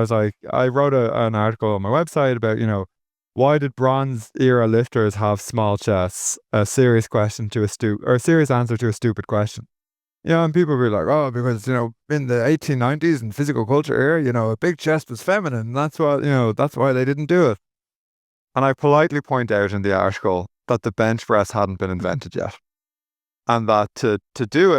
I wrote an article on my website about, why did Bronze era lifters have small chests? A serious question to a serious answer to a stupid question. And people be like, oh, because, in the 1890s and physical culture era, a big chest was feminine. And that's why they didn't do it. And I politely point out in the article that the bench press hadn't been invented yet. And that to do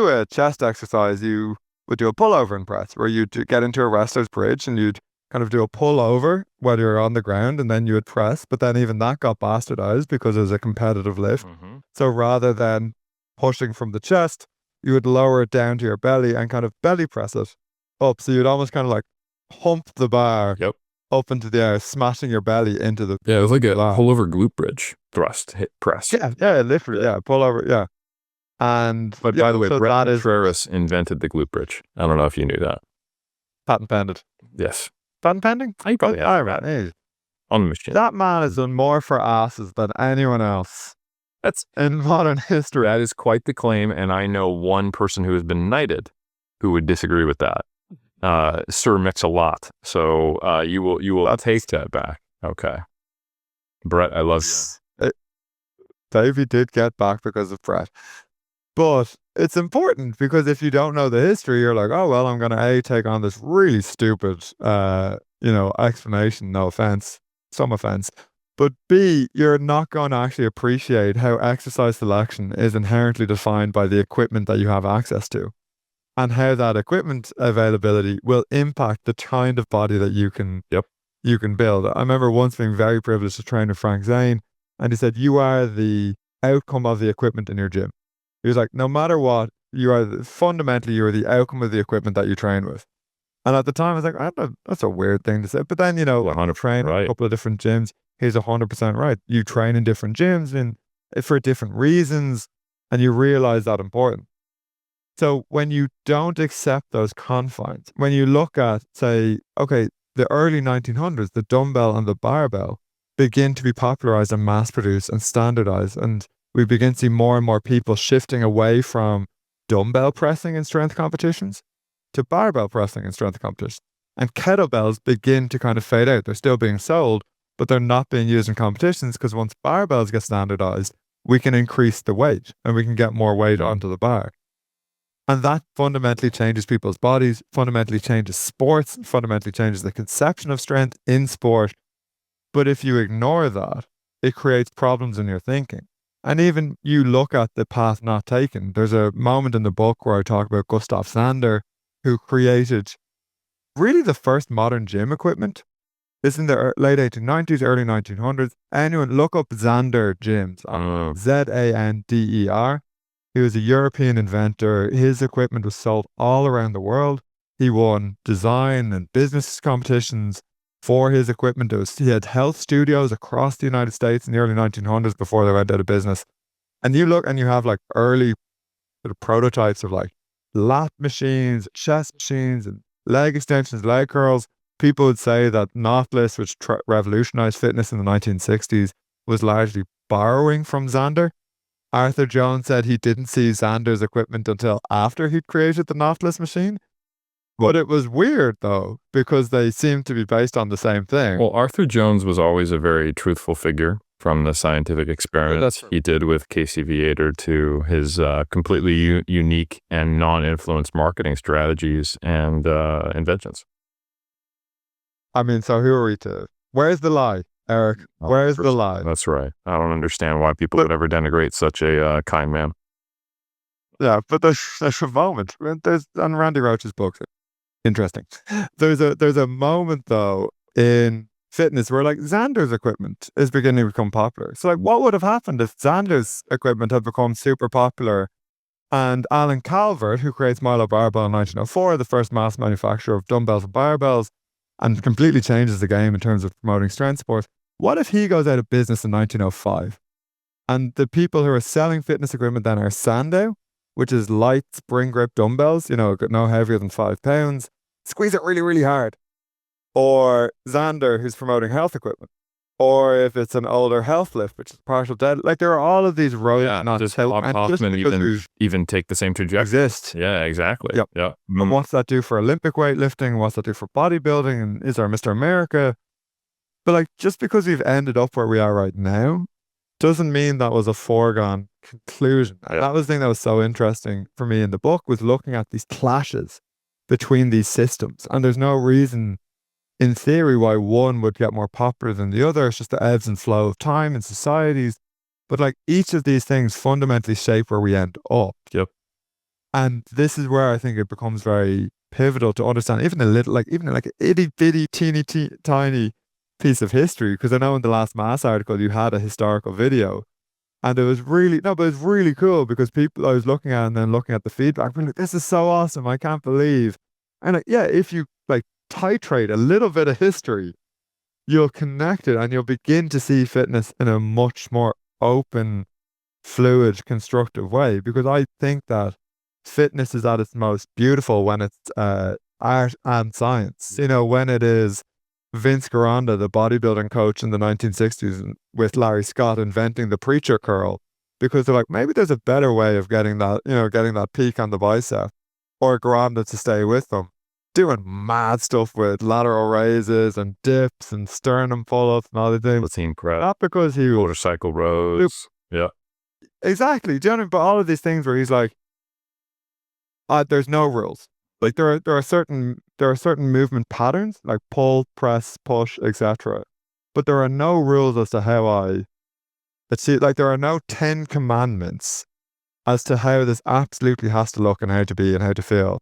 a chest exercise, you would do a pullover and press, where you'd get into a wrestler's bridge and you'd kind of do a pullover while you're on the ground, and then you would press. But then even that got bastardized because it was a competitive lift. Mm-hmm. So rather than pushing from the chest, you would lower it down to your belly and kind of belly press it up. So you'd almost kind of like hump the bar up into the air, smashing your belly into the... Yeah, it was like a pullover glute bridge thrust, hit, press. Yeah, literally, pullover, yeah. But by the way, Brett Contreras invented the glute bridge. I don't know if you knew that. Patent pending. Yes. Patent pending? I probably have that. On the machine. That man has done more for asses than anyone else. That's in modern history. That is quite the claim, and I know one person who has been knighted who would disagree with that. Sir Mix-a-Lot. So you will take that back. Okay. Brett, I love you. Davey did get back because of Brett. But it's important because if you don't know the history, you're like, oh, well, I'm going to take on this really stupid, explanation. No offense, some offense. But B, you're not going to actually appreciate how exercise selection is inherently defined by the equipment that you have access to and how that equipment availability will impact the kind of body that you can build. I remember once being very privileged to train with Frank Zane, and he said, you are the outcome of the equipment in your gym. He was like, no matter what, fundamentally, you're the outcome of the equipment that you train with. And at the time, I was like, that's a weird thing to say. But then, train in a couple of different gyms. He's 100% right. You train in different gyms and for different reasons, and you realize that important. So when you don't accept those confines, when you look at, say, okay, the early 1900s, the dumbbell and the barbell begin to be popularized and mass produced and standardized. And we begin to see more and more people shifting away from dumbbell pressing in strength competitions to barbell pressing in strength competitions. And kettlebells begin to kind of fade out. They're still being sold, but they're not being used in competitions because once barbells get standardized, we can increase the weight and we can get more weight onto the bar. And that fundamentally changes people's bodies, fundamentally changes sports, fundamentally changes the conception of strength in sport. But if you ignore that, it creates problems in your thinking. And even you look at the path not taken. There's a moment in the book where I talk about Gustav Sander, who created really the first modern gym equipment. This is in the late 1890s, early 1900s. Anyone look up Zander gyms, Zander. He was a European inventor. His equipment was sold all around the world. He won design and business competitions for his equipment. He had health studios across the United States in the early 1900s before they went out of business. And you look and you have like early sort of prototypes of like lat machines, chest machines, and leg extensions, leg curls. People would say that Nautilus, which revolutionized fitness in the 1960s, was largely borrowing from Zander. Arthur Jones said he didn't see Zander's equipment until after he'd created the Nautilus machine. But it was weird, though, because they seemed to be based on the same thing. Well, Arthur Jones was always a very truthful figure, from the scientific experiments he did with Casey Viator to his completely unique and non-influenced marketing strategies and inventions. I mean, so who are we to? Where's the lie, Eric? Where's the lie? That's right. I don't understand why people would ever denigrate such a kind man. Yeah, but there's a moment. There's on Randy Roach's book. Interesting. There's a moment though in fitness where like Zander's equipment is beginning to become popular. So like, what would have happened if Zander's equipment had become super popular, and Alan Calvert, who creates Milo Barbell in 1904, the first mass manufacturer of dumbbells and barbells, and completely changes the game in terms of promoting strength sports. What if he goes out of business in 1905? And the people who are selling fitness equipment then are Sandow, which is light spring grip dumbbells, no heavier than 5 pounds. Squeeze it really, really hard. Or Zander, who's promoting health equipment. Or if it's an older health lift, which is partial dead. Like there are all of these roads. Not just Hoffman even take the same trajectory. Exist. Yeah, exactly. Yep. Yeah. And what's that do for Olympic weightlifting? What's that do for bodybuilding? And is there Mr. America? But like, just because we've ended up where we are right now, doesn't mean that was a foregone conclusion. That was the thing that was so interesting for me in the book, was looking at these clashes between these systems. And there's no reason, in theory, why one would get more popular than the other. It's just the ebbs and flow of time in societies. But like, each of these things fundamentally shape where we end up. Yep. And this is where I think it becomes very pivotal to understand even an itty bitty teeny tiny piece of history. Because I know in the last Mass article you had a historical video, and it was really cool because I was looking at and then looking at the feedback, being like, this is so awesome, I can't believe. And like, yeah, if you like titrate a little bit of history, you'll connect it and you'll begin to see fitness in a much more open, fluid, constructive way. Because I think that fitness is at its most beautiful when it's art and science. When it is Vince Gironda, the bodybuilding coach in the 1960s, with Larry Scott inventing the preacher curl, because they're like, maybe there's a better way of getting that peak on the bicep, or Gironda to stay with them. doing mad stuff with lateral raises and dips and sternum pull-ups and all the things. Lateen prep, Not because he was motorcycle rows. Yeah. exactly, do you know what I mean? But all of these things where he's like, there's no rules. Like there are certain movement patterns like pull, press, push, etc. But there are no rules as to how I achieve. Like there are no 10 commandments as to how this absolutely has to look and how to be and how to feel.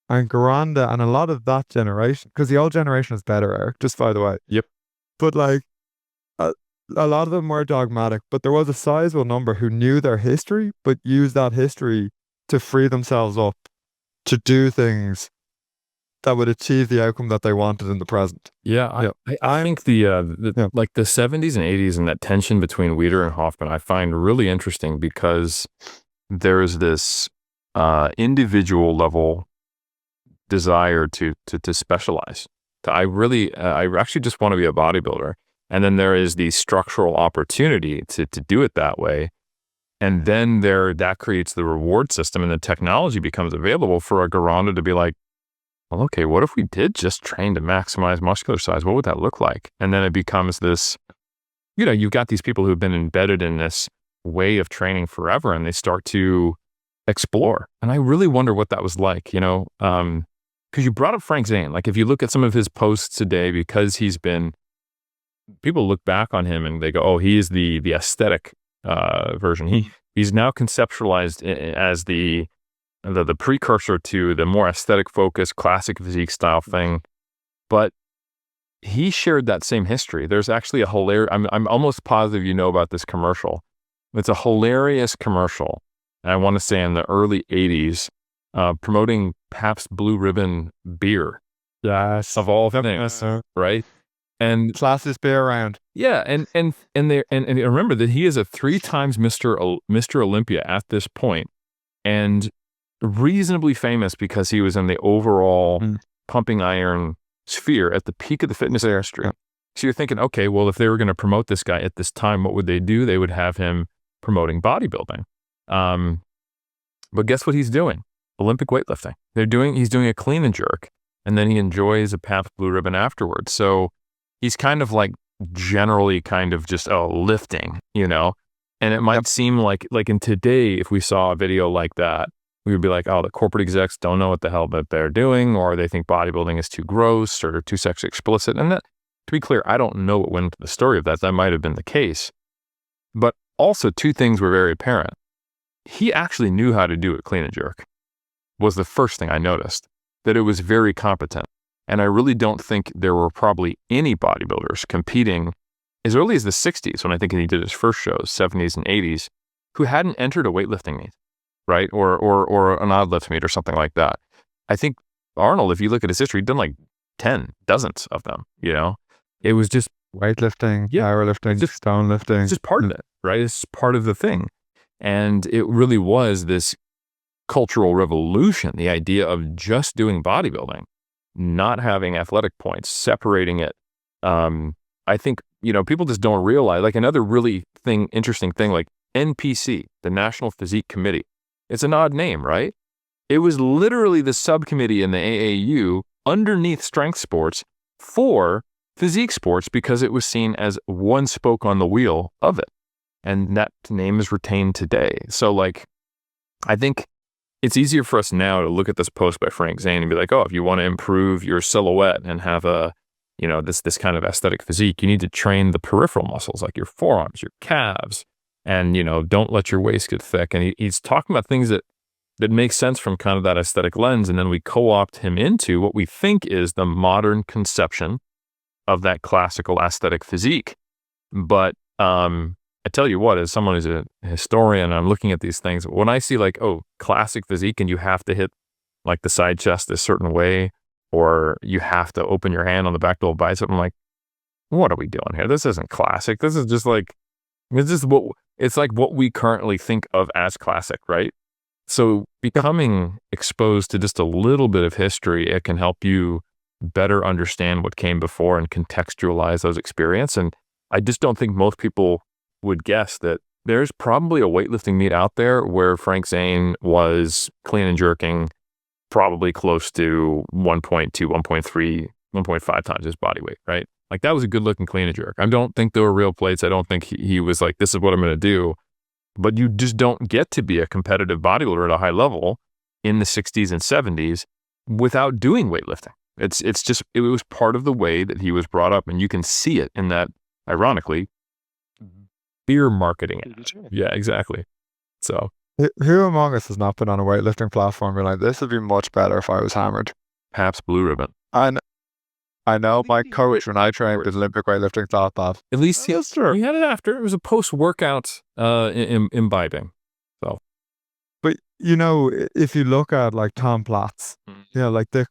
And Garanda and a lot of that generation, because the old generation is better, Eric, just by the way. Yep. But like a lot of them were dogmatic, but there was a sizable number who knew their history, but used that history to free themselves up to do things that would achieve the outcome that they wanted in the present. Yeah, I think the like the 70s and 80s and that tension between Weider and Hoffman I find really interesting because there's this individual level desire to specialize. I actually just want to be a bodybuilder. And then there is the structural opportunity to do it that way. And then that creates the reward system and the technology becomes available for a Garanda to be like, well, okay, what if we did just train to maximize muscular size? What would that look like? And then it becomes this, you've got these people who've been embedded in this way of training forever and they start to explore. And I really wonder what that was like, because you brought up Frank Zane. Like if you look at some of his posts today, because people look back on him and they go, oh, he is the aesthetic version. He's now conceptualized as the precursor to the more aesthetic focused classic physique style thing. But he shared that same history. There's actually a hilarious, I'm almost positive you know about this commercial. It's a hilarious commercial. And I want to say in the early 80s, promoting Pabst Blue Ribbon beer. Yes. Of all things, right? And classiest beer around. Yeah, and remember that he is a 3 times Mr. Olympia at this point, and reasonably famous because he was in the overall pumping iron sphere at the peak of the fitness industry. Yeah. So you're thinking, okay, well, if they were going to promote this guy at this time, what would they do? They would have him promoting bodybuilding. But guess what he's doing? Olympic weightlifting. He's doing a clean and jerk, and then he enjoys a Pabst Blue Ribbon afterwards. So he's kind of like generally kind of just lifting, and it might seem like in today, if we saw a video like that, we would be like, oh, the corporate execs don't know what the hell that they're doing, or they think bodybuilding is too gross or too sexually explicit. And that, to be clear, I don't know what went into the story of that. That might have been the case. But also 2 things were very apparent. He actually knew how to do a clean and jerk, was the first thing I noticed, that it was very competent. And I really don't think there were probably any bodybuilders competing as early as the 60s, when I think he did his first shows, 70s and 80s, who hadn't entered a weightlifting meet, right? Or an odd lift meet or something like that. I think Arnold, if you look at his history, he'd done like dozens of them, It was just weightlifting, powerlifting, stone lifting. It's just part of it, right? It's part of the thing. And it really was this cultural revolution, the idea of just doing bodybuilding, not having athletic points, separating it. I think, people just don't realize, like another really interesting thing, like NPC, the National Physique Committee. It's an odd name, right? It was literally the subcommittee in the AAU underneath strength sports for physique sports because it was seen as one spoke on the wheel of it. And that name is retained today. So I think it's easier for us now to look at this post by Frank Zane and be like, oh, if you want to improve your silhouette and have this kind of aesthetic physique, you need to train the peripheral muscles like your forearms, your calves, and, don't let your waist get thick. And he's talking about things that make sense from kind of that aesthetic lens. And then we co-opt him into what we think is the modern conception of that classical aesthetic physique. But, I tell you what, as someone who's a historian, I'm looking at these things. When I see classic physique and you have to hit like the side chest a certain way, or you have to open your hand on the back double bicep, I'm like, what are we doing here? This isn't classic. This is just what we currently think of as classic, right? So becoming exposed to just a little bit of history, it can help you better understand what came before and contextualize those experiences. And I just don't think most people would guess that there's probably a weightlifting meet out there where Frank Zane was clean and jerking probably close to 1.2, 1.3, 1.5 times his body weight, right? Like that was a good looking clean and jerk. I don't think there were real plates. I don't think he was like, this is what I'm going to do. But you just don't get to be a competitive bodybuilder at a high level in the 60s and 70s without doing weightlifting. It was part of the way that he was brought up, and you can see it in that, ironically, beer marketing ad. Yeah, exactly. So Who among us has not been on a weightlifting platform and like, this would be much better if I was hammered? Pabst Blue Ribbon. And I know my coach when I trained with Olympic weightlifting thought that. At least he had it after. It was a post-workout imbibing. So, but you know, if you look at like Tom Platz, you know, like the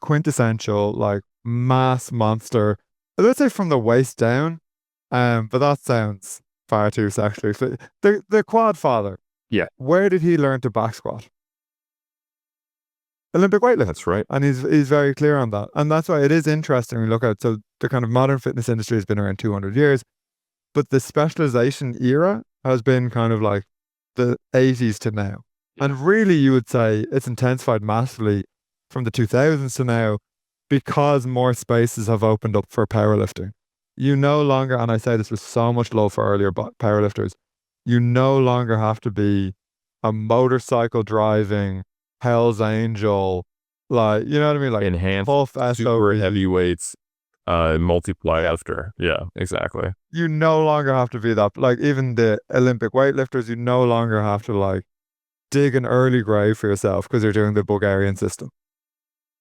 quintessential like mass monster, let's say from the waist down, but that sounds far too sexually. So the quad father. Yeah. Where did he learn to back squat? Olympic weightlifting. That's right. And he's very clear on that. And that's why it is interesting when you look at, so the kind of modern fitness industry has been around 200 years, but the specialization era has been kind of like the 80s to now. Yeah. And really you would say it's intensified massively from the 2000s to now because more spaces have opened up for powerlifting. You no longer, and I say this with so much love for earlier powerlifters, you no longer have to be a motorcycle driving Hell's Angel, like, you know what I mean? Like enhanced, super heavyweights, multiply after. Yeah, exactly. You no longer have to be that. Like even the Olympic weightlifters, you no longer have to like dig an early grave for yourself because you're doing the Bulgarian system.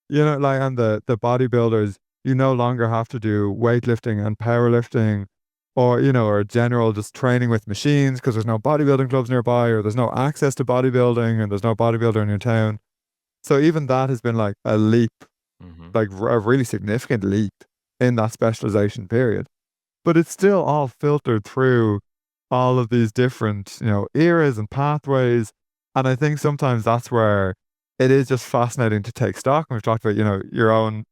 You know, like, and the bodybuilders, you no longer have to do weightlifting and powerlifting or, you know, or general just training with machines because there's no bodybuilding clubs nearby or there's no access to bodybuilding and there's no bodybuilder in your town. So even that has been like a leap, like a really significant leap in that specialization period. But it's still all filtered through all of these different, you know, eras and pathways. And I think sometimes that's where it is just fascinating to take stock. And we've talked about, you know, your own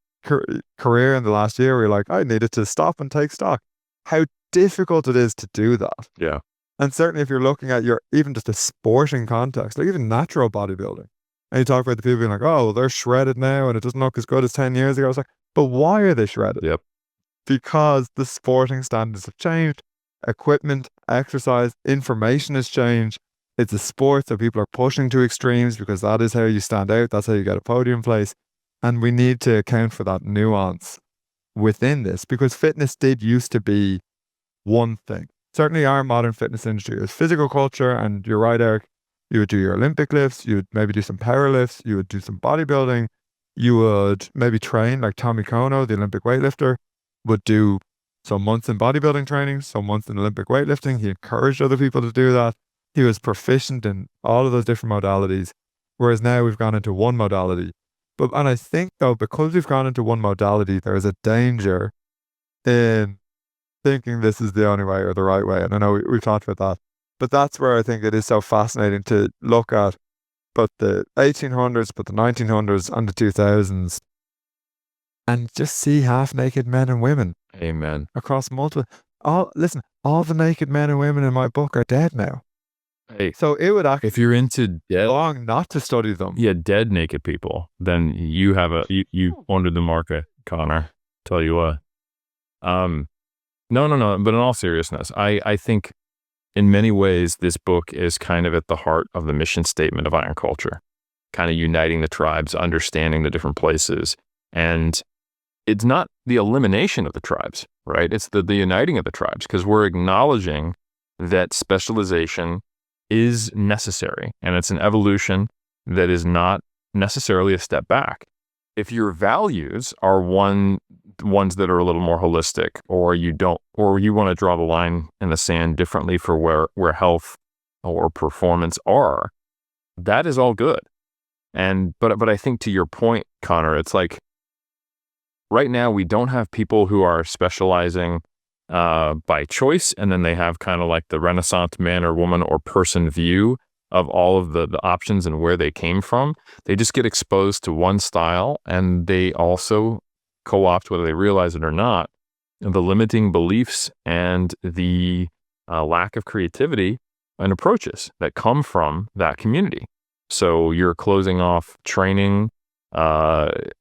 career in the last year where you're like, I needed to stop and take stock. How difficult it is to do that. Yeah. And certainly if you're looking at your, even just a sporting context, like even natural bodybuilding, and you talk about the people being like, oh, well, they're shredded now and it doesn't look as good as 10 years ago. I was like, but why are they shredded? Yep. Because the sporting standards have changed, equipment, exercise, information has changed. It's a sport, so people are pushing to extremes because that is how you stand out. That's how you get a podium place. And we need to account for that nuance within this because fitness did used to be one thing. Certainly our modern fitness industry is physical culture, and you're right, Eric, you would do your Olympic lifts, you would maybe do some power lifts, you would do some bodybuilding, you would maybe train like Tommy Kono, the Olympic weightlifter, would do some months in bodybuilding training, some months in Olympic weightlifting. He encouraged other people to do that. He was proficient in all of those different modalities, whereas now we've gone into one modality. And I think though, because we've gone into one modality, there is a danger in thinking this is the only way or the right way. And I know we've talked about that, but that's where I think it is so fascinating to look at both the 1800s, but the 1900s and the 2000s and just see half naked men and women. Amen. Across multiple, all the naked men and women in my book are dead now. Hey, so it would actually, if you're into dead, long not to study them. Yeah, dead naked people, then you have you wandered the market, Connor. Tell you what. No. But in all seriousness, I think in many ways this book is kind of at the heart of the mission statement of Iron Culture, kind of uniting the tribes, understanding the different places, and it's not the elimination of the tribes, right? It's the uniting of the tribes because we're acknowledging that specialization is necessary and it's an evolution that is not necessarily a step back. If your values are ones that are a little more holistic, or you want to draw the line in the sand differently for where health or performance are, that is all good. But I think to your point, Connor, it's like right now we don't have people who are specializing by choice, and then they have kind of like the Renaissance man or woman or person view of all of the options and where they came from. They just get exposed to one style, and they also co-opt, whether they realize it or not, the limiting beliefs and the lack of creativity and approaches that come from that community. So you're closing off training,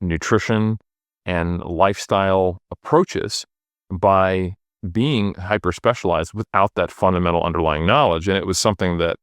nutrition, and lifestyle approaches by being hyper specialized without that fundamental underlying knowledge. And it was something that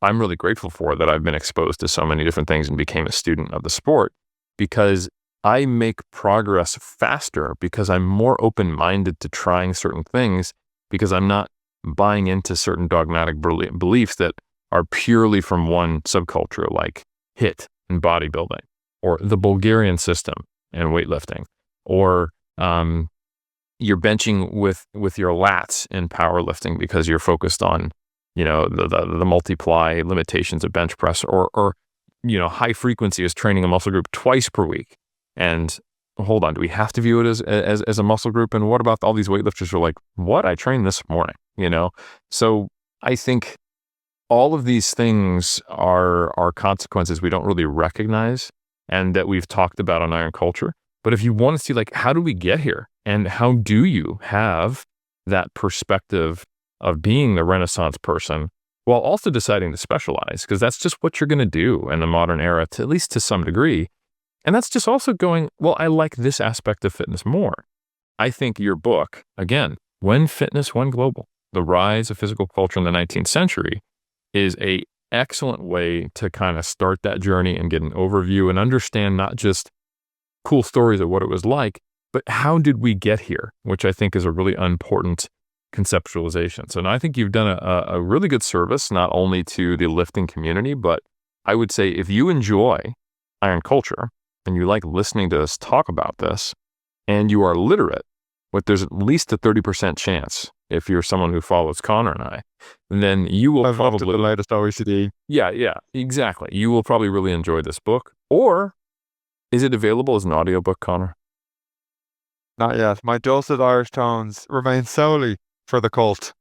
I'm really grateful for, that I've been exposed to so many different things and became a student of the sport, because I make progress faster because I'm more open-minded to trying certain things, because I'm not buying into certain dogmatic beliefs that are purely from one subculture, like HIIT and bodybuilding, or the Bulgarian system and weightlifting, or you're benching with your lats in powerlifting because you're focused on, the multiply limitations of bench press, or high frequency is training a muscle group twice per week. And hold on, do we have to view it as a muscle group? And what about all these weightlifters who are like, what? I trained this morning, So I think all of these things are consequences we don't really recognize and that we've talked about on Iron Culture. But if you want to see, like, how do we get here? And how do you have that perspective of being the Renaissance person while also deciding to specialize? Because that's just what you're going to do in the modern era, at least to some degree. And that's just also going, well, I like this aspect of fitness more. I think your book, again, When Fitness Went Global, The Rise of Physical Culture in the 19th Century, is a excellent way to kind of start that journey and get an overview and understand not just cool stories of what it was like, but how did we get here, which I think is a really important conceptualization. So now I think you've done a really good service, not only to the lifting community, but I would say if you enjoy Iron Culture and you like listening to us talk about this, and you are literate, but there's at least a 30% chance, if you're someone who follows Conor and I, then you will probably the latest OECD. Yeah, exactly. You will probably really enjoy this book. Or is it available as an audiobook, Conor? Not yet. My dulcet Irish tones remain solely for the cult.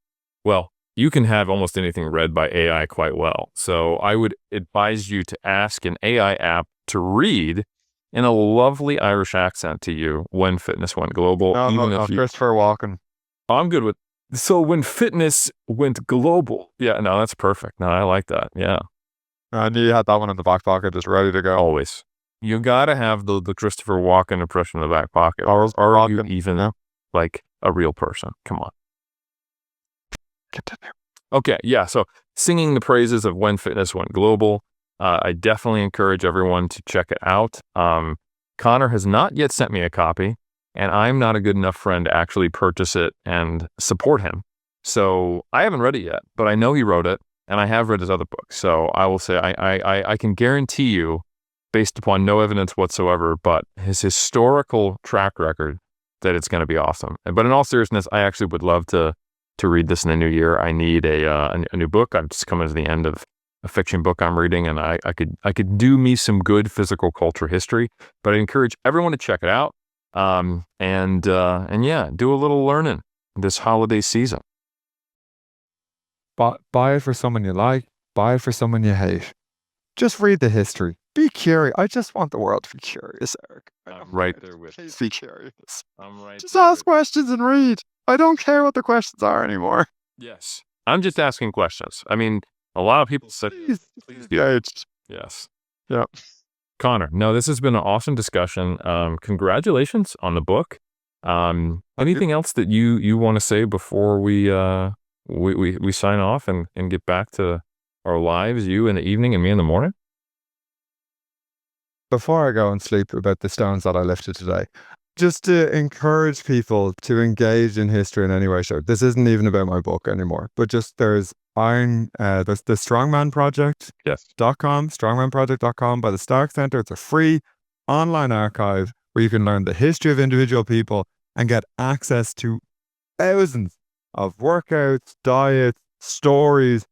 Well, you can have almost anything read by AI quite well. So I would advise you to ask an AI app to read in a lovely Irish accent to you When Fitness Went Global. No, Christopher Walken. I'm good with. So When Fitness Went Global. Yeah, no, that's perfect. No, I like that. Yeah. I knew you had that one in the back pocket, just ready to go. Always. You gotta have the Christopher Walken impression in the back pocket. Or are you even like a real person? Come on. Continue. Okay, yeah. So singing the praises of When Fitness Went Global. I definitely encourage everyone to check it out. Conor has not yet sent me a copy, and I'm not a good enough friend to actually purchase it and support him. So I haven't read it yet, but I know he wrote it, and I have read his other books. So I will say I can guarantee you, based upon no evidence whatsoever, but his historical track record, that it's going to be awesome. But in all seriousness, I actually would love to read this in the new year. I need a new book. I'm just coming to the end of a fiction book I'm reading, and I could do me some good physical culture history. But I encourage everyone to check it out, and yeah, do a little learning this holiday season. Buy it for someone you like. Buy it for someone you hate. Just read the history. Be curious. I just want the world to be curious, Eric. I'm right there with you. Please be curious. I'm right. Just ask questions and read. I don't care what the questions are anymore. Yes. I'm just asking questions. I mean, a lot of people said, please be aged. Yes. Yeah. Conor, no, this has been an awesome discussion. Congratulations on the book. Anything else that you want to say before we sign off and get back to our lives, you in the evening and me in the morning? Before I go and sleep, about the stones that I lifted today, just to encourage people to engage in history in any way. Sure, this isn't even about my book anymore, but just there's there's the Strongman Project. Yes. .com, strongmanproject.com by the Stark Center. It's a free online archive where you can learn the history of individual people and get access to thousands of workouts, diets, stories,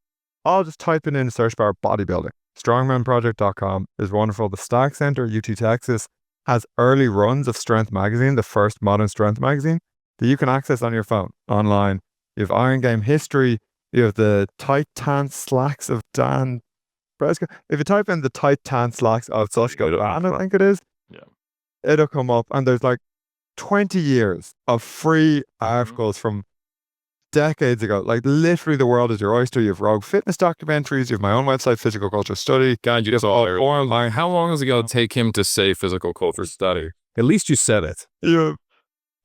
all just typing in the search bar bodybuilding. Strongmanproject.com is wonderful. The Stark Center, UT Texas, has early runs of Strength Magazine, the first modern strength magazine, that you can access on your phone, online. You have Iron Game history. You have the tight tan slacks of Dan Breska. If you type in the tight tan slacks of Sushka Dan, I think it is, it'll come up. And there's like 20 years of free articles from decades ago. Like literally the world is your oyster. You have Rogue Fitness documentaries. You have my own website, Physical Culture Study. God, you just how long is it going to take him to say physical culture study? At least you said it.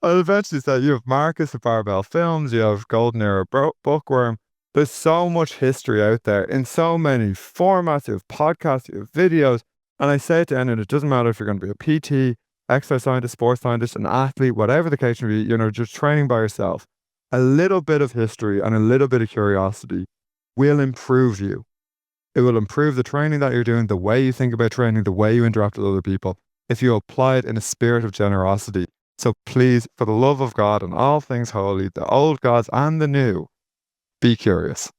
I'll eventually say you have Marcus of Barbell Films. You have Golden Era Bookworm. There's so much history out there in so many formats. You have podcasts, you have videos. And I say it to anyone, it doesn't matter if you're going to be a PT, exercise scientist, sports scientist, an athlete, whatever the case may be, just training by yourself. A little bit of history and a little bit of curiosity will improve you. It will improve the training that you're doing, the way you think about training, the way you interact with other people, if you apply it in a spirit of generosity. So please, for the love of God and all things holy, the old gods and the new, be curious.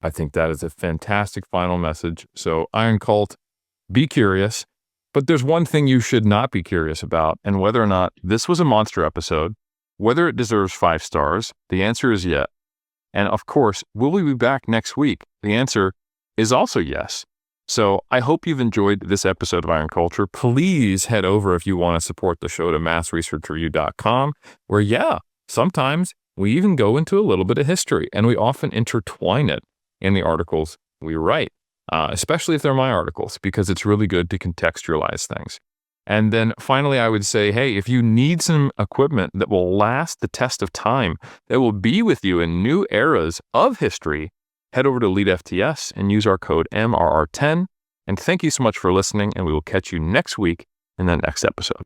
I think that is a fantastic final message. So Iron Cult, be curious. But there's one thing you should not be curious about, and whether or not this was a monster episode, whether it deserves 5 stars, the answer is yes. And of course, will we be back next week? The answer is also yes. So I hope you've enjoyed this episode of Iron Culture. Please head over if you want to support the show to massresearchreview.com, where sometimes we even go into a little bit of history, and we often intertwine it in the articles we write, especially if they're my articles, because it's really good to contextualize things. And then finally, I would say, hey, if you need some equipment that will last the test of time, that will be with you in new eras of history, head over to Elite FTS and use our code MRR10. And thank you so much for listening, and we will catch you next week in the next episode.